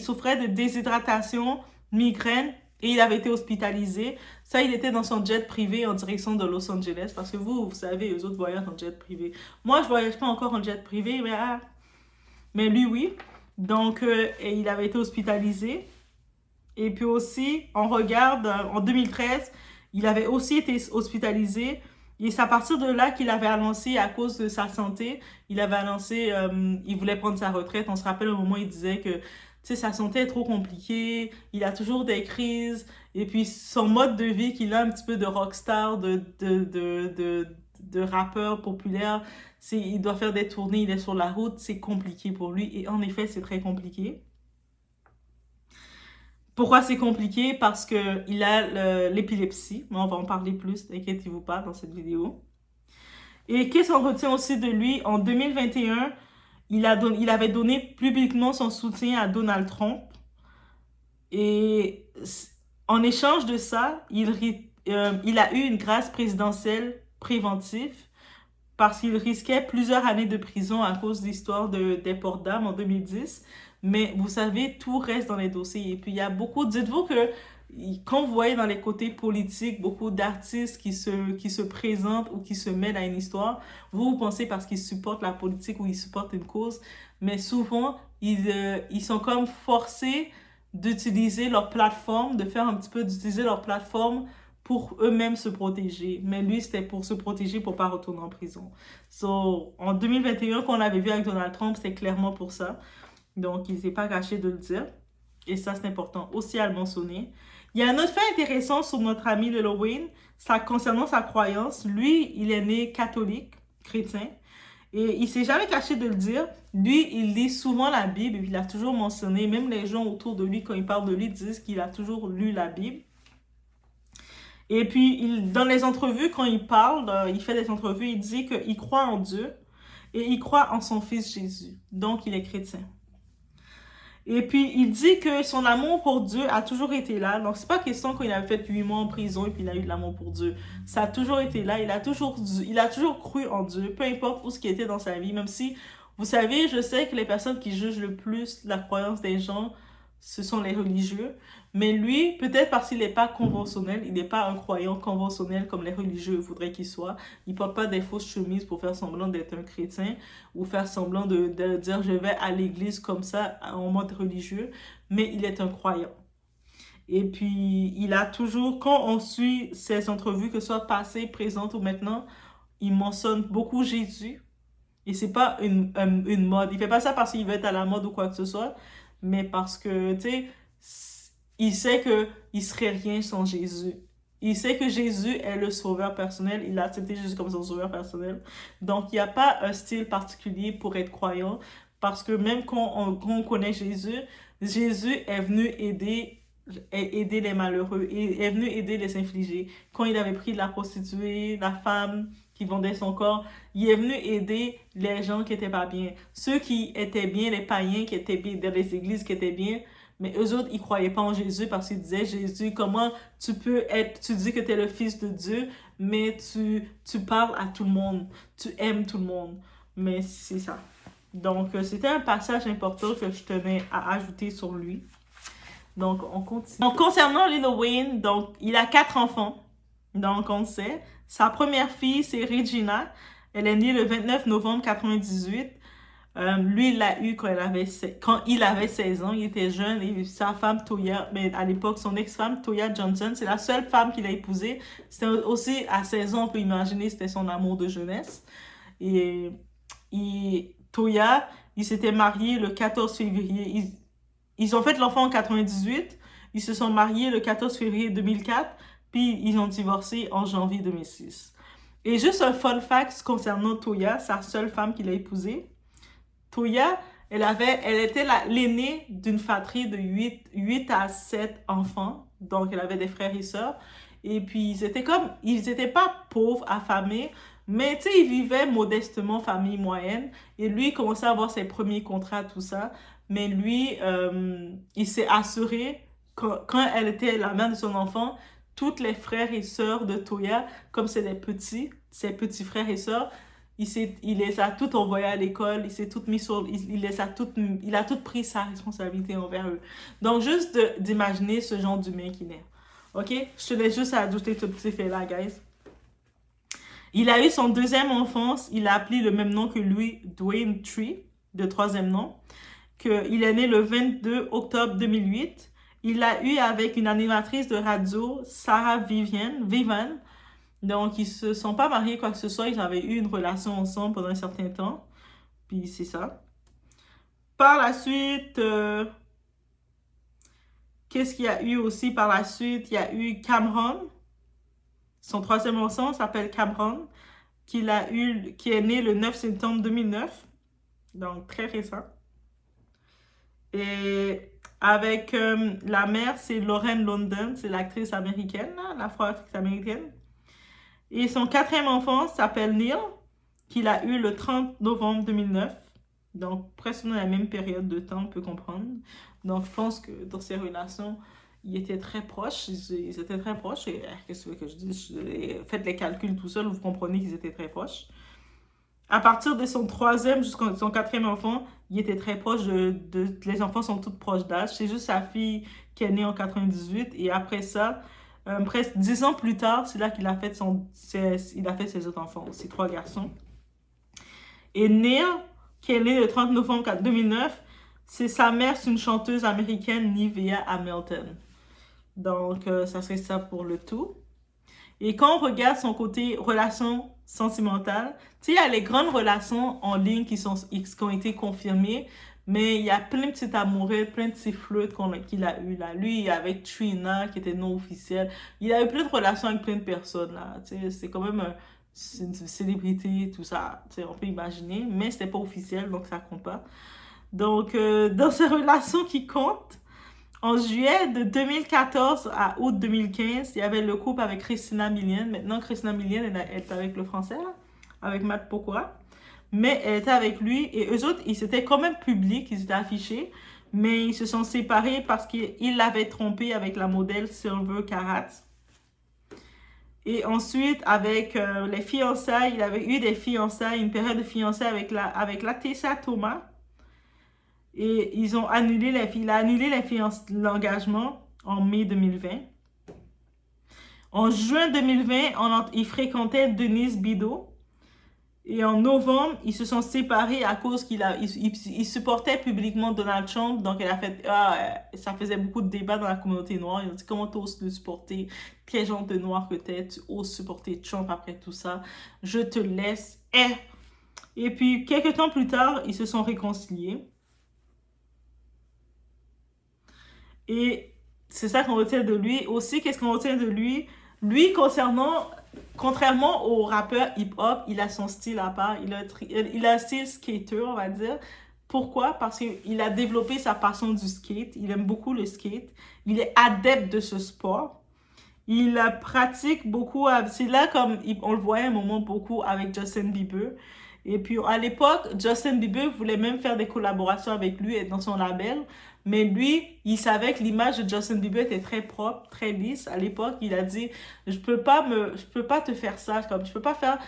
souffrait de déshydratation, migraine, et il avait été hospitalisé. Ça, il était dans son jet privé en direction de Los Angeles, parce que vous savez, eux autres voyagent en jet privé. Moi, je ne voyage pas encore en jet privé, mais lui, oui. Donc, et il avait été hospitalisé. Et puis aussi, on regarde, en 2013, il avait aussi été hospitalisé Et c'est à partir de là qu'il avait annoncé, à cause de sa santé, il avait annoncé, il voulait prendre sa retraite. On se rappelle au moment où il disait que, tu sais, sa santé est trop compliquée, il a toujours des crises, et puis son mode de vie qu'il a un petit peu de rockstar, de rappeur populaire, c'est, il doit faire des tournées, il est sur la route, c'est compliqué pour lui, et en effet, c'est très compliqué. Pourquoi c'est compliqué? Parce que il a l'épilepsie, mais on va en parler plus, inquiétez-vous pas dans cette vidéo. Et qu'est-ce qu'on retient aussi de lui? En 2021, il avait donné publiquement son soutien à Donald Trump. Et en échange de ça, il a eu une grâce présidentielle préventive parce qu'il risquait plusieurs années de prison à cause de l'histoire des ports d'armes en 2010. Mais vous savez, tout reste dans les dossiers. Et puis, il y a beaucoup... Dites-vous que quand vous voyez dans les côtés politiques beaucoup d'artistes qui se présentent ou qui se mêlent à une histoire, vous pensez parce qu'ils supportent la politique ou ils supportent une cause, mais souvent, ils sont comme forcés d'utiliser leur plateforme, de faire un petit peu d'utiliser leur plateforme pour eux-mêmes se protéger. Mais lui, c'était pour se protéger pour pas retourner en prison. So, en 2021, qu'on avait vu avec Donald Trump, c'était clairement pour ça. Donc, il ne s'est pas caché de le dire. Et ça, c'est important aussi à le mentionner. Il y a un autre fait intéressant sur notre ami Lil Wayne, ça concernant sa croyance. Lui, il est né catholique, chrétien. Et il s'est jamais caché de le dire. Lui, il lit souvent la Bible. Il a toujours mentionné, même les gens autour de lui, quand ils parlent de lui, disent qu'il a toujours lu la Bible. Et puis, dans les entrevues, quand il parle, il fait des entrevues, il dit qu'il croit en Dieu et il croit en son fils Jésus. Donc, il est chrétien. Et puis, il dit que son amour pour Dieu a toujours été là. Donc, c'est pas question qu'il a fait 8 mois en prison et puis il a eu de l'amour pour Dieu. Ça a toujours été là. Il a toujours cru en Dieu, peu importe où ce qui était dans sa vie. Même si, vous savez, je sais que les personnes qui jugent le plus la croyance des gens, ce sont les religieux. Mais lui, peut-être parce qu'il n'est pas conventionnel, il n'est pas un croyant conventionnel comme les religieux voudraient qu'il soit. Il ne porte pas des fausses chemises pour faire semblant d'être un chrétien ou faire semblant de dire je vais à l'église comme ça en mode religieux, mais il est un croyant. Et puis, il a toujours, quand on suit ses entrevues, que ce soit passées, présentes ou maintenant, il mentionne beaucoup Jésus. Et c'est pas une mode. Il fait pas ça parce qu'il veut être à la mode ou quoi que ce soit, mais parce que, tu sais, il sait qu'il serait rien sans Jésus. Il sait que Jésus est le sauveur personnel. Il a accepté Jésus comme son sauveur personnel. Donc, il n'y a pas un style particulier pour être croyant. Parce que même quand on connaît Jésus, Jésus est venu aider les malheureux. Il est venu aider les infligés. Quand il avait pris la prostituée, la femme qui vendait son corps, il est venu aider les gens qui n'étaient pas bien. Ceux qui étaient bien, les païens qui étaient bien, dans les églises qui étaient bien, mais eux autres, ils croyaient pas en Jésus parce qu'ils disaient, Jésus, comment tu peux être, tu dis que tu es le fils de Dieu, mais tu parles à tout le monde, tu aimes tout le monde. Mais c'est ça. Donc, c'était un passage important que je tenais à ajouter sur lui. Donc, on continue. Donc, concernant Lil Wayne, donc, il a 4 enfants. Donc, on sait. Sa première fille, c'est Regina. Elle est née le 29 novembre 1998. Lui, il l'a eu quand il avait 16 ans. Il était jeune. Et sa femme, Toya, mais à l'époque, son ex-femme, Toya Johnson, c'est la seule femme qu'il a épousée. C'était aussi, à 16 ans, on peut imaginer, c'était son amour de jeunesse. Et Toya, ils s'étaient mariés le 14 février. Ils ont fait l'enfant en 98. Ils se sont mariés le 14 février 2004. Puis ils ont divorcé en janvier 2006. Et juste un fun fact concernant Toya, sa seule femme qu'il a épousée. Toya, elle était l'aînée d'une fratrie de 8 à 7 enfants. Donc, elle avait des frères et sœurs. Et puis, ils étaient pas pauvres, affamés, mais tu sais, ils vivaient modestement, famille moyenne. Et lui, il commençait à avoir ses premiers contrats, tout ça. Mais lui, il s'est assuré, quand elle était la mère de son enfant, tous les frères et sœurs de Toya, comme c'est ses petits frères et sœurs, il les a tous envoyés à l'école, il s'est tout mis il a tout pris sa responsabilité envers eux. Donc, juste d'imaginer ce genre d'humain qu'il est. OK? Je te laisse juste ajouter ce petit fait-là, guys. Il a eu son deuxième enfance, il a appelé le même nom que lui, Dwayne Tree, de troisième nom. Il est né le 22 octobre 2008. Il l'a eu avec une animatrice de radio, Sarah Vivian. Donc, ils se sont pas mariés, quoi que ce soit. Ils avaient eu une relation ensemble pendant un certain temps. Puis, c'est ça. Par la suite, qu'est-ce qu'il y a eu aussi par la suite? Il y a eu Cameron. Son troisième enfant s'appelle Cameron, qui est né le 9 septembre 2009. Donc, très récent. Et avec la mère, c'est Lauren London, c'est l'actrice américaine, l'afro-actrice américaine. Et son quatrième enfant s'appelle Neil, qu'il a eu le 30 novembre 2009. Donc, presque dans la même période de temps, on peut comprendre. Donc, je pense que dans ces relations, ils étaient très proches. Ils étaient très proches. Et qu'est-ce que je dis? Faites les calculs tout seul, vous comprenez qu'ils étaient très proches. À partir de son troisième jusqu'à son quatrième enfant, il était très proche les enfants sont tous proches d'âge. C'est juste sa fille qui est née en 98. Et après ça, presque 10 ans plus tard, c'est là qu'il a fait ses autres enfants, ses trois garçons. Et Neil, qui est né le 30 novembre 2009, c'est sa mère, c'est une chanteuse américaine, Nivea Hamilton. Donc, ça serait ça pour le tout. Et quand on regarde son côté relation sentimentale, tu sais, il y a les grandes relations en ligne qui ont été confirmées, mais il y a plein de petits amoureux, plein de petits flirts qu'il a eu là. Lui, avec Trina, qui était non officielle, il a eu plein de relations avec plein de personnes là. Tu sais, c'est quand même une célébrité, tout ça. Tu sais, on peut imaginer, mais c'était pas officiel, donc ça compte pas. Donc, dans ces relations qui comptent, en juillet de 2014 à août 2015, il y avait le couple avec Christina Milian. Maintenant, Christina Milian, elle est avec le français, là, avec Matt Pokora. Mais elle était avec lui et eux autres, ils étaient quand même publics, ils étaient affichés. Mais ils se sont séparés parce qu'il l'avait trompé avec la modèle Silver Karat. Et ensuite, avec les fiançailles, il avait eu des fiançailles, une période de fiançailles avec la Tessa Thomas. Et il a annulé l'engagement en mai 2020. En juin 2020, il fréquentait Denise Bido. Et en novembre, ils se sont séparés à cause il supportait publiquement Donald Trump. Donc, ça faisait beaucoup de débats dans la communauté noire. Ils ont dit, comment tu oses le supporter? Quel genre de noir que t'es? Tu oses supporter Trump après tout ça? Je te laisse. Et puis, quelques temps plus tard, ils se sont réconciliés. Et c'est ça qu'on retient de lui. Aussi, qu'est-ce qu'on retient de lui? Lui, contrairement au rappeur hip-hop, il a son style à part. Il a un style skater, on va dire. Pourquoi? Parce qu'il a développé sa passion du skate. Il aime beaucoup le skate. Il est adepte de ce sport. Il pratique beaucoup. C'est là comme on le voyait un moment beaucoup avec Justin Bieber. Et puis à l'époque, Justin Bieber voulait même faire des collaborations avec lui et dans son label. Mais lui, il savait que l'image de Justin Bieber était très propre, très lisse. À l'époque, il a dit, je peux pas te faire ça, comme je peux pas faire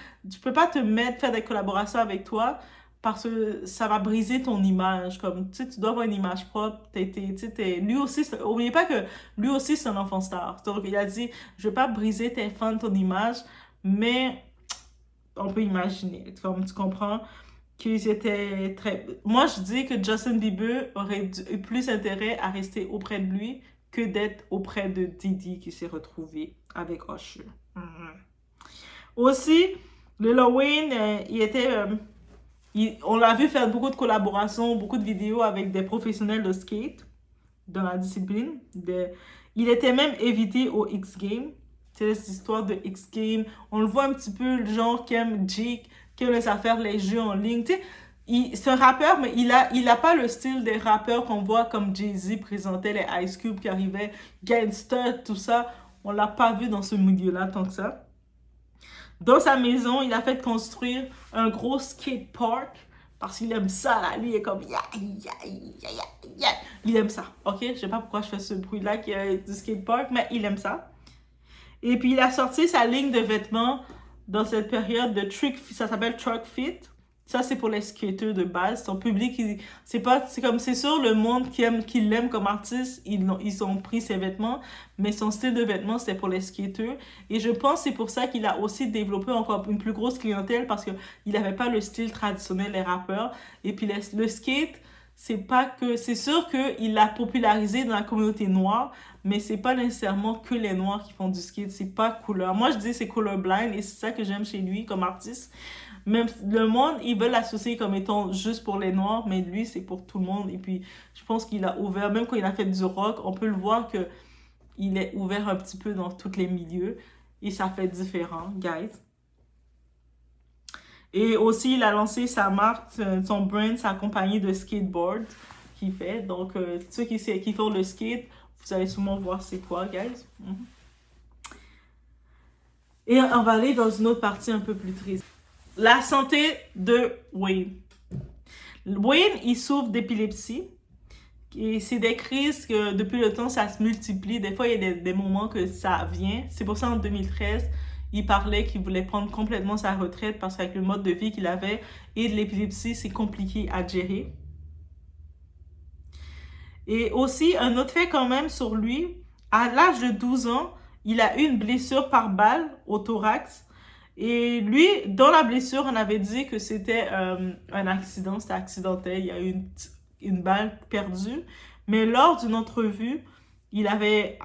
des collaborations avec toi parce que ça va briser ton image. Comme tu sais, tu dois avoir une image propre. Lui aussi, n'oubliez pas que lui aussi c'est un enfant star. Donc il a dit, je veux pas briser tes fans, ton image, mais on peut imaginer, comme tu comprends qu'ils étaient très... Moi, je dis que Justin Bieber aurait eu plus intérêt à rester auprès de lui que d'être auprès de Diddy qui s'est retrouvé avec Usher. Aussi, Lil Wayne, on l'a vu faire beaucoup de collaborations, beaucoup de vidéos avec des professionnels de skate dans la discipline. Il était même invité au X Games. C'est cette histoire de X Games. On le voit un petit peu, le genre qui aime Jake, qui laisse faire les jeux en ligne. Tu sais, c'est un rappeur, mais il a pas le style des rappeurs qu'on voit comme Jay-Z présentait les Ice Cube qui arrivaient, Gangster, tout ça. On l'a pas vu dans ce milieu-là tant que ça. Dans sa maison, il a fait construire un gros skate park parce qu'il aime ça, là. Lui, il est comme... Il aime ça, ok? Je sais pas pourquoi je fais ce bruit-là qui est du skate park, mais il aime ça. Et puis, il a sorti sa ligne de vêtements dans cette période de ça s'appelle Truck Fit. Ça, c'est pour les skateurs de base. Son public, c'est sûr, le monde qui l'aime comme artiste, ils ont pris ses vêtements, mais son style de vêtements, c'est pour les skateurs. Et je pense que c'est pour ça qu'il a aussi développé encore une plus grosse clientèle parce qu'il n'avait pas le style traditionnel des rappeurs. Et puis, le skate, c'est pas que... C'est sûr qu'il l'a popularisé dans la communauté noire, mais c'est pas nécessairement que les noirs qui font du skate, c'est pas couleur. Moi, je dis c'est colorblind et c'est ça que j'aime chez lui comme artiste. Même le monde, ils veulent l'associer comme étant juste pour les noirs, mais lui, c'est pour tout le monde. Et puis, je pense qu'il a ouvert, même quand il a fait du rock, on peut le voir que il est ouvert un petit peu dans tous les milieux. Et ça fait différent, guys. Et aussi, il a lancé sa marque, son brand, sa compagnie de skateboard qu'il fait. Donc, ceux qui font le skate, vous allez sûrement voir c'est quoi, guys. Et on va aller dans une autre partie un peu plus triste. La santé de Wayne. Wayne, il souffre d'épilepsie. Et c'est des crises que depuis le temps, ça se multiplie. Des fois, il y a des moments que ça vient. C'est pour ça, en 2013, il parlait qu'il voulait prendre complètement sa retraite parce qu'avec le mode de vie qu'il avait et de l'épilepsie, c'est compliqué à gérer. Et aussi, un autre fait quand même sur lui, à l'âge de 12 ans, il a eu une blessure par balle au thorax. Et lui, dans la blessure, on avait dit que c'était un accident, c'était accidentel, il y a eu une balle perdue. Mais lors d'une entrevue, il avait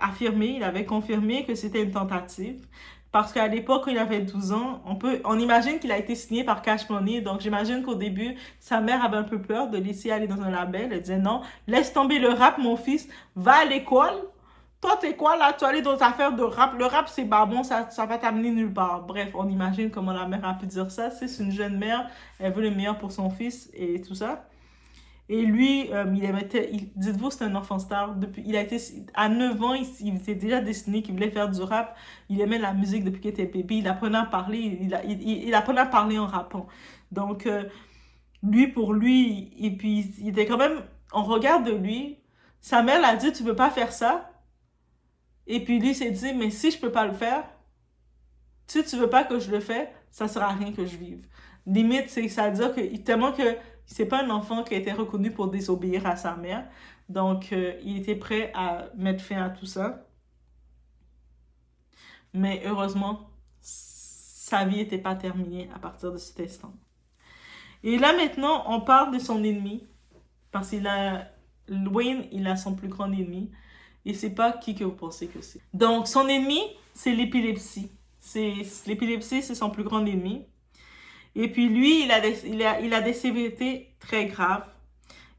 confirmé que c'était une tentative. Parce qu'à l'époque, quand il avait 12 ans, on imagine qu'il a été signé par Cash Money. Donc, j'imagine qu'au début, sa mère avait un peu peur de laisser aller dans un label. Elle disait non, laisse tomber le rap, mon fils, va à l'école. Toi, t'es quoi là? Tu vas aller dans tes affaires de rap. Le rap, c'est pas bon, ça va t'amener nulle part. Bref, on imagine comment la mère a pu dire ça. C'est une jeune mère, elle veut le meilleur pour son fils et tout ça. Et lui, dites-vous, c'est un enfant star. À 9 ans, il était déjà destiné qu'il voulait faire du rap. Il aimait la musique depuis qu'il était bébé. Il apprenait à parler, il apprenait à parler en rappant. Donc, pour lui, et puis, il était quand même, on regarde de lui, sa mère l'a dit, tu peux pas faire ça. Et puis lui s'est dit, mais si je peux pas le faire, si tu veux pas que je le fasse, ça sert à rien que je vive. Limite, ça veut dire que tellement que c'est pas un enfant qui a été reconnu pour désobéir à sa mère. Donc, il était prêt à mettre fin à tout ça. Mais heureusement, sa vie n'était pas terminée à partir de cet instant. Et là, maintenant, on parle de son ennemi. Parce Wayne, il a son plus grand ennemi. Et c'est pas qui que vous pensez que c'est. Donc, son ennemi, c'est l'épilepsie. L'épilepsie, c'est son plus grand ennemi. Et puis lui, il a des sévérités très graves.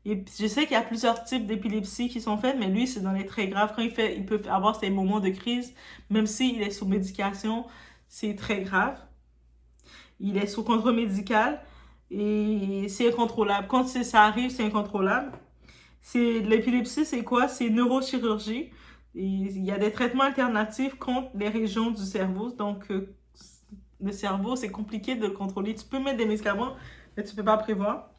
Et je sais qu'il y a plusieurs types d'épilepsie qui sont faites, mais lui, c'est dans les très graves. Quand il peut avoir ces moments de crise, même s'il est sous médication, c'est très grave. Il est sous contrôle médical et c'est incontrôlable. Quand ça arrive, c'est incontrôlable. L'épilepsie, c'est quoi? C'est neurochirurgie. Et il y a des traitements alternatifs contre les régions du cerveau. Donc, le cerveau, c'est compliqué de le contrôler. Tu peux mettre des médicaments, mais tu ne peux pas prévoir.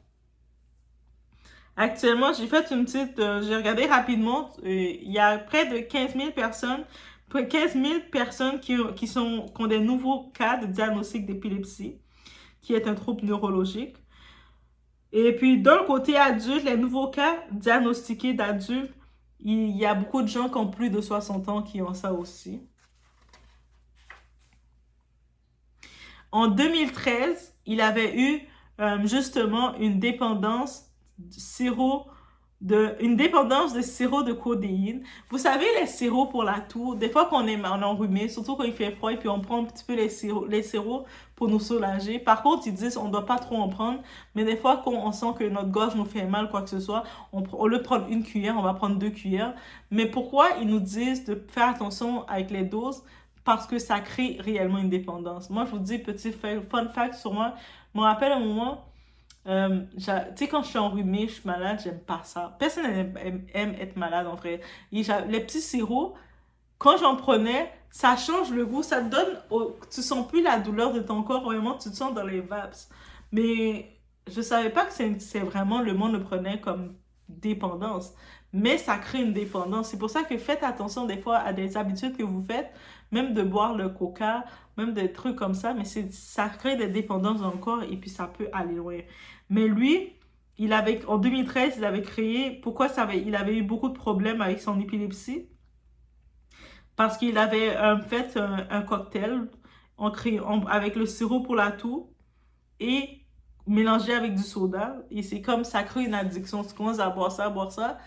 Actuellement, j'ai fait j'ai regardé rapidement, il y a près de 15 000 personnes, qui ont des nouveaux cas de diagnostic d'épilepsie, qui est un trouble neurologique. Et puis, d'un côté adulte, les nouveaux cas diagnostiqués d'adultes, il y a beaucoup de gens qui ont plus de 60 ans qui ont ça aussi. En 2013, il avait eu justement une dépendance de sirop de codéine. Vous savez, les sirops pour la toux, des fois qu'on est enrhumé, surtout quand il fait froid, et puis on prend un petit peu les sirops pour nous soulager. Par contre, ils disent on ne doit pas trop en prendre, mais des fois, quand on sent que notre gorge nous fait mal, quoi que ce soit, au lieu de prendre une cuillère, on va prendre 2 cuillères. Mais pourquoi ils nous disent de faire attention avec les doses? Parce que ça crée réellement une dépendance. Moi, je vous dis, petit fun fact sur moi, je me rappelle un moment, tu sais, quand je suis enrhumée, je suis malade, j'aime pas ça. Personne aime être malade, en vrai. Et les petits sirops, quand j'en prenais, ça change le goût, ça te donne... tu sens plus la douleur de ton corps, vraiment, tu te sens dans les vapes. Mais je savais pas que c'est vraiment, le monde le prenait comme dépendance. Mais ça crée une dépendance. C'est pour ça que faites attention des fois à des habitudes que vous faites, même de boire le coca, même des trucs comme ça, mais ça crée des dépendances dans le corps et puis ça peut aller loin. Mais lui, en 2013, il avait créé, il avait eu beaucoup de problèmes avec son épilepsie? Parce qu'il avait fait un cocktail avec le sirop pour la toux et mélangé avec du soda. Et c'est comme ça crée une addiction. Tu commences à boire ça.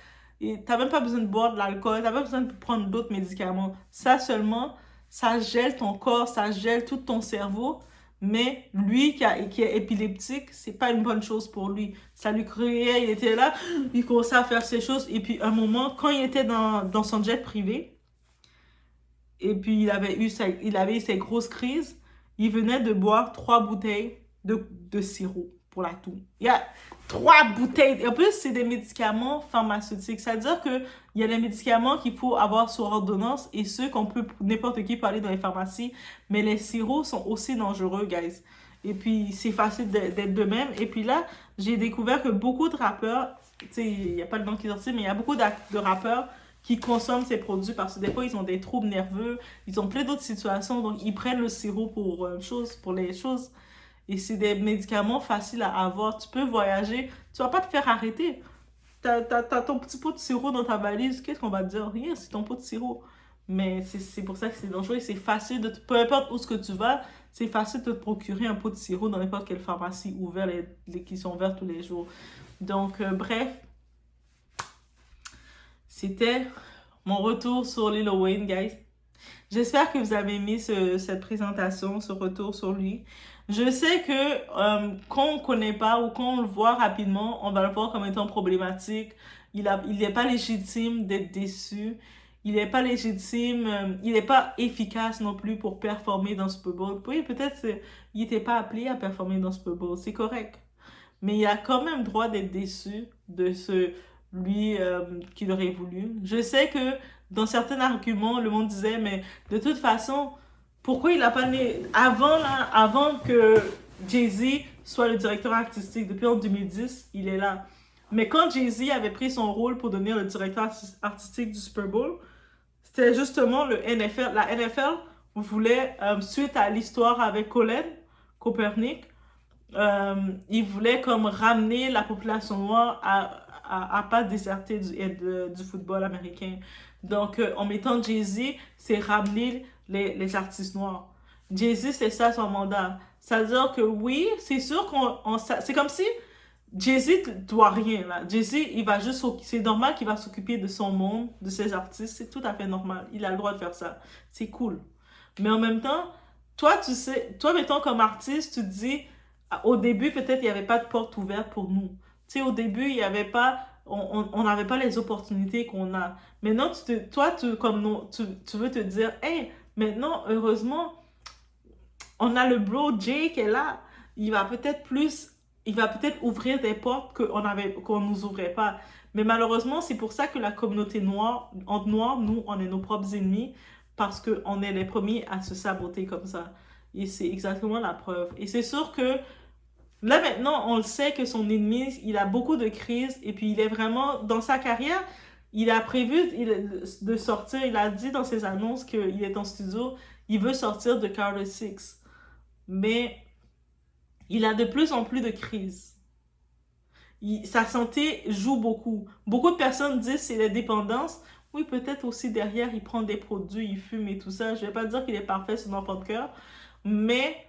Et t'as même pas besoin de boire de l'alcool. T'as pas besoin de prendre d'autres médicaments. Ça seulement, ça gèle ton corps, ça gèle tout ton cerveau. Mais lui qui est épileptique, c'est pas une bonne chose pour lui. Ça lui créait, il était là, il commençait à faire ces choses. Et puis, un moment, quand il était dans son jet privé, et puis il avait eu ses grosses crises, il venait de boire 3 bouteilles de sirop pour la toux. Il y a 3 bouteilles. En plus, c'est des médicaments pharmaceutiques. C'est-à-dire qu'il y a des médicaments qu'il faut avoir sur ordonnance et ceux qu'on peut, n'importe qui peut aller dans les pharmacies. Mais les sirops sont aussi dangereux, guys. Et puis, c'est facile d'être de même. Et puis là, j'ai découvert que beaucoup de rappeurs, tu sais, il n'y a pas le nom qui est sorti, mais il y a beaucoup de rappeurs qui consomment ces produits parce que des fois, ils ont des troubles nerveux, ils ont plein d'autres situations, donc ils prennent le sirop pour les choses. Et c'est des médicaments faciles à avoir. Tu peux voyager, tu vas pas te faire arrêter. T'as ton petit pot de sirop dans ta valise, qu'est-ce qu'on va te dire? Rien, c'est ton pot de sirop. Mais c'est pour ça que c'est dangereux et c'est facile peu importe où ce que tu vas, c'est facile de te procurer un pot de sirop dans n'importe quelle pharmacie ouverte, qui sont ouvertes tous les jours. Donc, bref, c'était mon retour sur Lil Wayne, guys. J'espère que vous avez aimé cette présentation, ce retour sur lui. Je sais que quand on ne connaît pas ou quand on le voit rapidement, on va le voir comme étant problématique. Il n'est pas légitime d'être déçu. Il n'est pas légitime, il n'est pas efficace non plus pour performer dans Super Bowl. Oui, peut-être il n'était pas appelé à performer dans Super Bowl, c'est correct. Mais il a quand même droit d'être déçu de lui qu'il aurait voulu. Je sais que dans certains arguments, le monde disait, mais de toute façon, pourquoi il n'a pas né avant que Jay-Z soit le directeur artistique, depuis en 2010, il est là. Mais quand Jay-Z avait pris son rôle pour devenir le directeur artistique du Super Bowl, c'était justement la NFL voulait, suite à l'histoire avec Colin Kaepernick, il voulait comme ramener la population noire à pas déserter du football américain. Donc, en mettant Jay-Z, c'est ramener les artistes noirs. Jay-Z, c'est ça son mandat. C'est-à-dire que oui, c'est sûr c'est comme si Jay-Z doit rien, là. Jay-Z, c'est normal qu'il va s'occuper de son monde, de ses artistes. C'est tout à fait normal. Il a le droit de faire ça. C'est cool. Mais en même temps, toi, tu sais, toi, mettons, comme artiste, tu te dis, au début, peut-être, il n'y avait pas de porte ouverte pour nous. Tu sais, au début, il n'y avait pas, on n'avait pas les opportunités qu'on a. Maintenant, comme nous, tu veux te dire, hey, maintenant, heureusement, on a le bro Jay qui est là. Il va peut-être ouvrir des portes qu'on nous ouvrait pas. Mais malheureusement, c'est pour ça que la communauté noire, nous, on est nos propres ennemis parce qu'on est les premiers à se saboter comme ça. Et c'est exactement la preuve. Et c'est sûr que là, maintenant, on le sait que son ennemi, il a beaucoup de crises et puis il est vraiment, dans sa carrière, il a prévu de sortir, il a dit dans ses annonces qu'il est en studio, il veut sortir de Carter 6. Mais il a de plus en plus de crises. Sa santé joue beaucoup. Beaucoup de personnes disent que c'est la dépendance. Oui, peut-être aussi derrière, il prend des produits, il fume et tout ça. Je ne vais pas dire qu'il est parfait, son enfant de cœur. Mais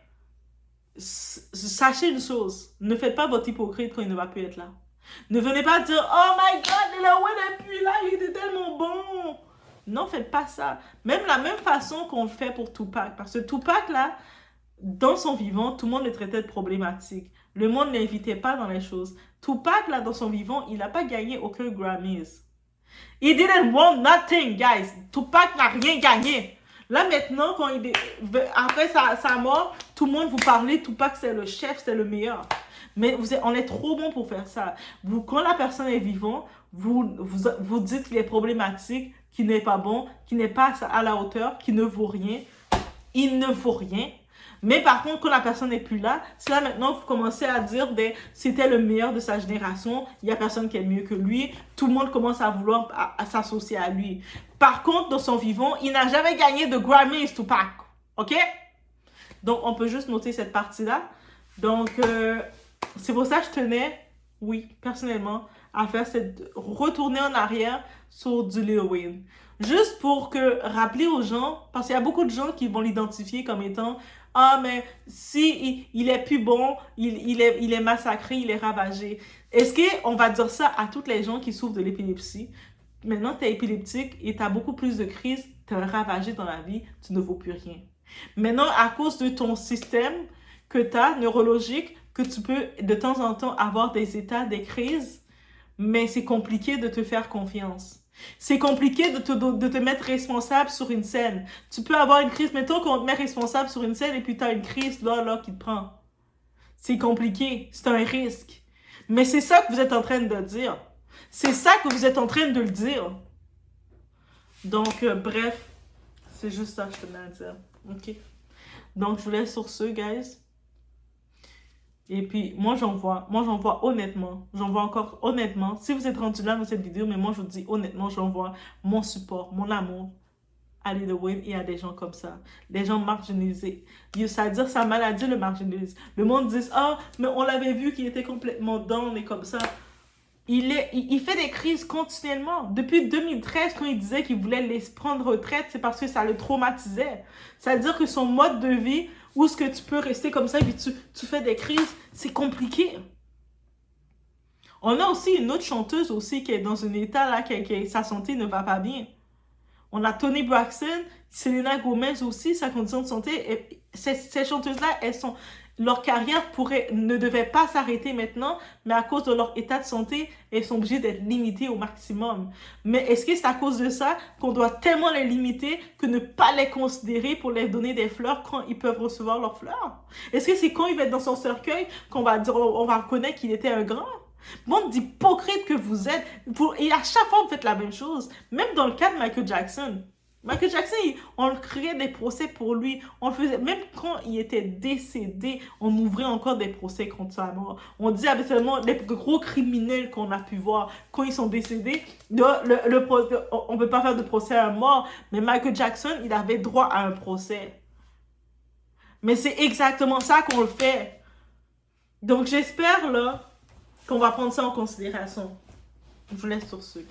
sachez une chose, ne faites pas votre hypocrite quand il ne va plus être là. Ne venez pas dire, oh my God, Lil Wayne n'est plus là, il était tellement bon. Non, faites pas ça. Même la même façon qu'on le fait pour Tupac. Parce que Tupac, là, dans son vivant, tout le monde le traitait de problématique. Le monde ne l'invitait pas dans les choses. Tupac, là, dans son vivant, il n'a pas gagné aucun Grammys. He didn't win nothing, guys. Tupac n'a rien gagné. Là, maintenant, après sa mort, tout le monde vous parlait, Tupac, c'est le chef, c'est le meilleur. Mais on est trop bon pour faire ça. Quand la personne est vivante, vous dites qu'il est problématique, qu'il n'est pas bon, qu'il n'est pas à la hauteur, qu'il ne vaut rien. Il ne vaut rien. Mais par contre, quand la personne n'est plus là, c'est là maintenant vous commencez à dire c'était le meilleur de sa génération, il n'y a personne qui est mieux que lui, tout le monde commence à vouloir s'associer à lui. Par contre, dans son vivant, il n'a jamais gagné de Grammys, Tupac. OK? Donc, on peut juste noter cette partie-là. Donc, c'est pour ça que je tenais, oui, personnellement, à faire retourner en arrière sur du Lil Wayne. Juste pour rappeler aux gens, parce qu'il y a beaucoup de gens qui vont l'identifier comme étant Ah, mais si il est plus bon, il est massacré, il est ravagé. Est-ce qu'on va dire ça à toutes les gens qui souffrent de l'épilepsie? Maintenant, tu es épileptique et tu as beaucoup plus de crises, tu es ravagé dans la vie, tu ne vaux plus rien. Maintenant, à cause de ton système que tu as, neurologique, que tu peux de temps en temps avoir des états, des crises, mais c'est compliqué de te faire confiance. C'est compliqué de te mettre responsable sur une scène. Tu peux avoir une crise, mettons qu'on te met responsable sur une scène et puis tu as une crise là qui te prend. C'est compliqué, c'est un risque. Mais c'est ça que vous êtes en train de dire. C'est ça que vous êtes en train de le dire. Donc, bref, c'est juste ça que je tenais à dire. OK? Donc, je vous laisse sur ce, guys. Et puis, moi, j'en vois honnêtement. J'en vois encore honnêtement. Si vous êtes rendu là dans cette vidéo, mais moi, je vous dis honnêtement, j'en vois mon support, mon amour à Lil Wayne et à des gens comme ça. Des gens marginalisés. C'est-à-dire, sa maladie le marginalise. Le monde dit, ah, mais on l'avait vu qu'il était complètement down et comme ça. Il fait des crises continuellement. Depuis 2013, quand il disait qu'il voulait prendre retraite, c'est parce que ça le traumatisait. C'est-à-dire que son mode de vie, où est-ce que tu peux rester comme ça et puis tu fais des crises, c'est compliqué. On a aussi une autre chanteuse aussi qui est dans un état là, sa santé ne va pas bien. On a Toni Braxton, Selena Gomez aussi, sa condition de santé. Et ces chanteuses-là, leur carrière ne devait pas s'arrêter maintenant, mais à cause de leur état de santé, elles sont obligées d'être limitées au maximum. Mais est-ce que c'est à cause de ça qu'on doit tellement les limiter que ne pas les considérer pour les donner des fleurs quand ils peuvent recevoir leurs fleurs? Est-ce que c'est quand il va être dans son cercueil qu'on va dire, on va reconnaître qu'il était un grand? Bande d'hypocrites que vous êtes. Et à chaque fois, vous faites la même chose. Même dans le cas de Michael Jackson. Michael Jackson, on créait des procès pour lui. On le faisait, même quand il était décédé, on ouvrait encore des procès contre sa mort. On dit habituellement les gros criminels qu'on a pu voir quand ils sont décédés, on ne peut pas faire de procès à mort. Mais Michael Jackson, il avait droit à un procès. Mais c'est exactement ça qu'on le fait. Donc j'espère là qu'on va prendre ça en considération. Je vous laisse sur ce, gars.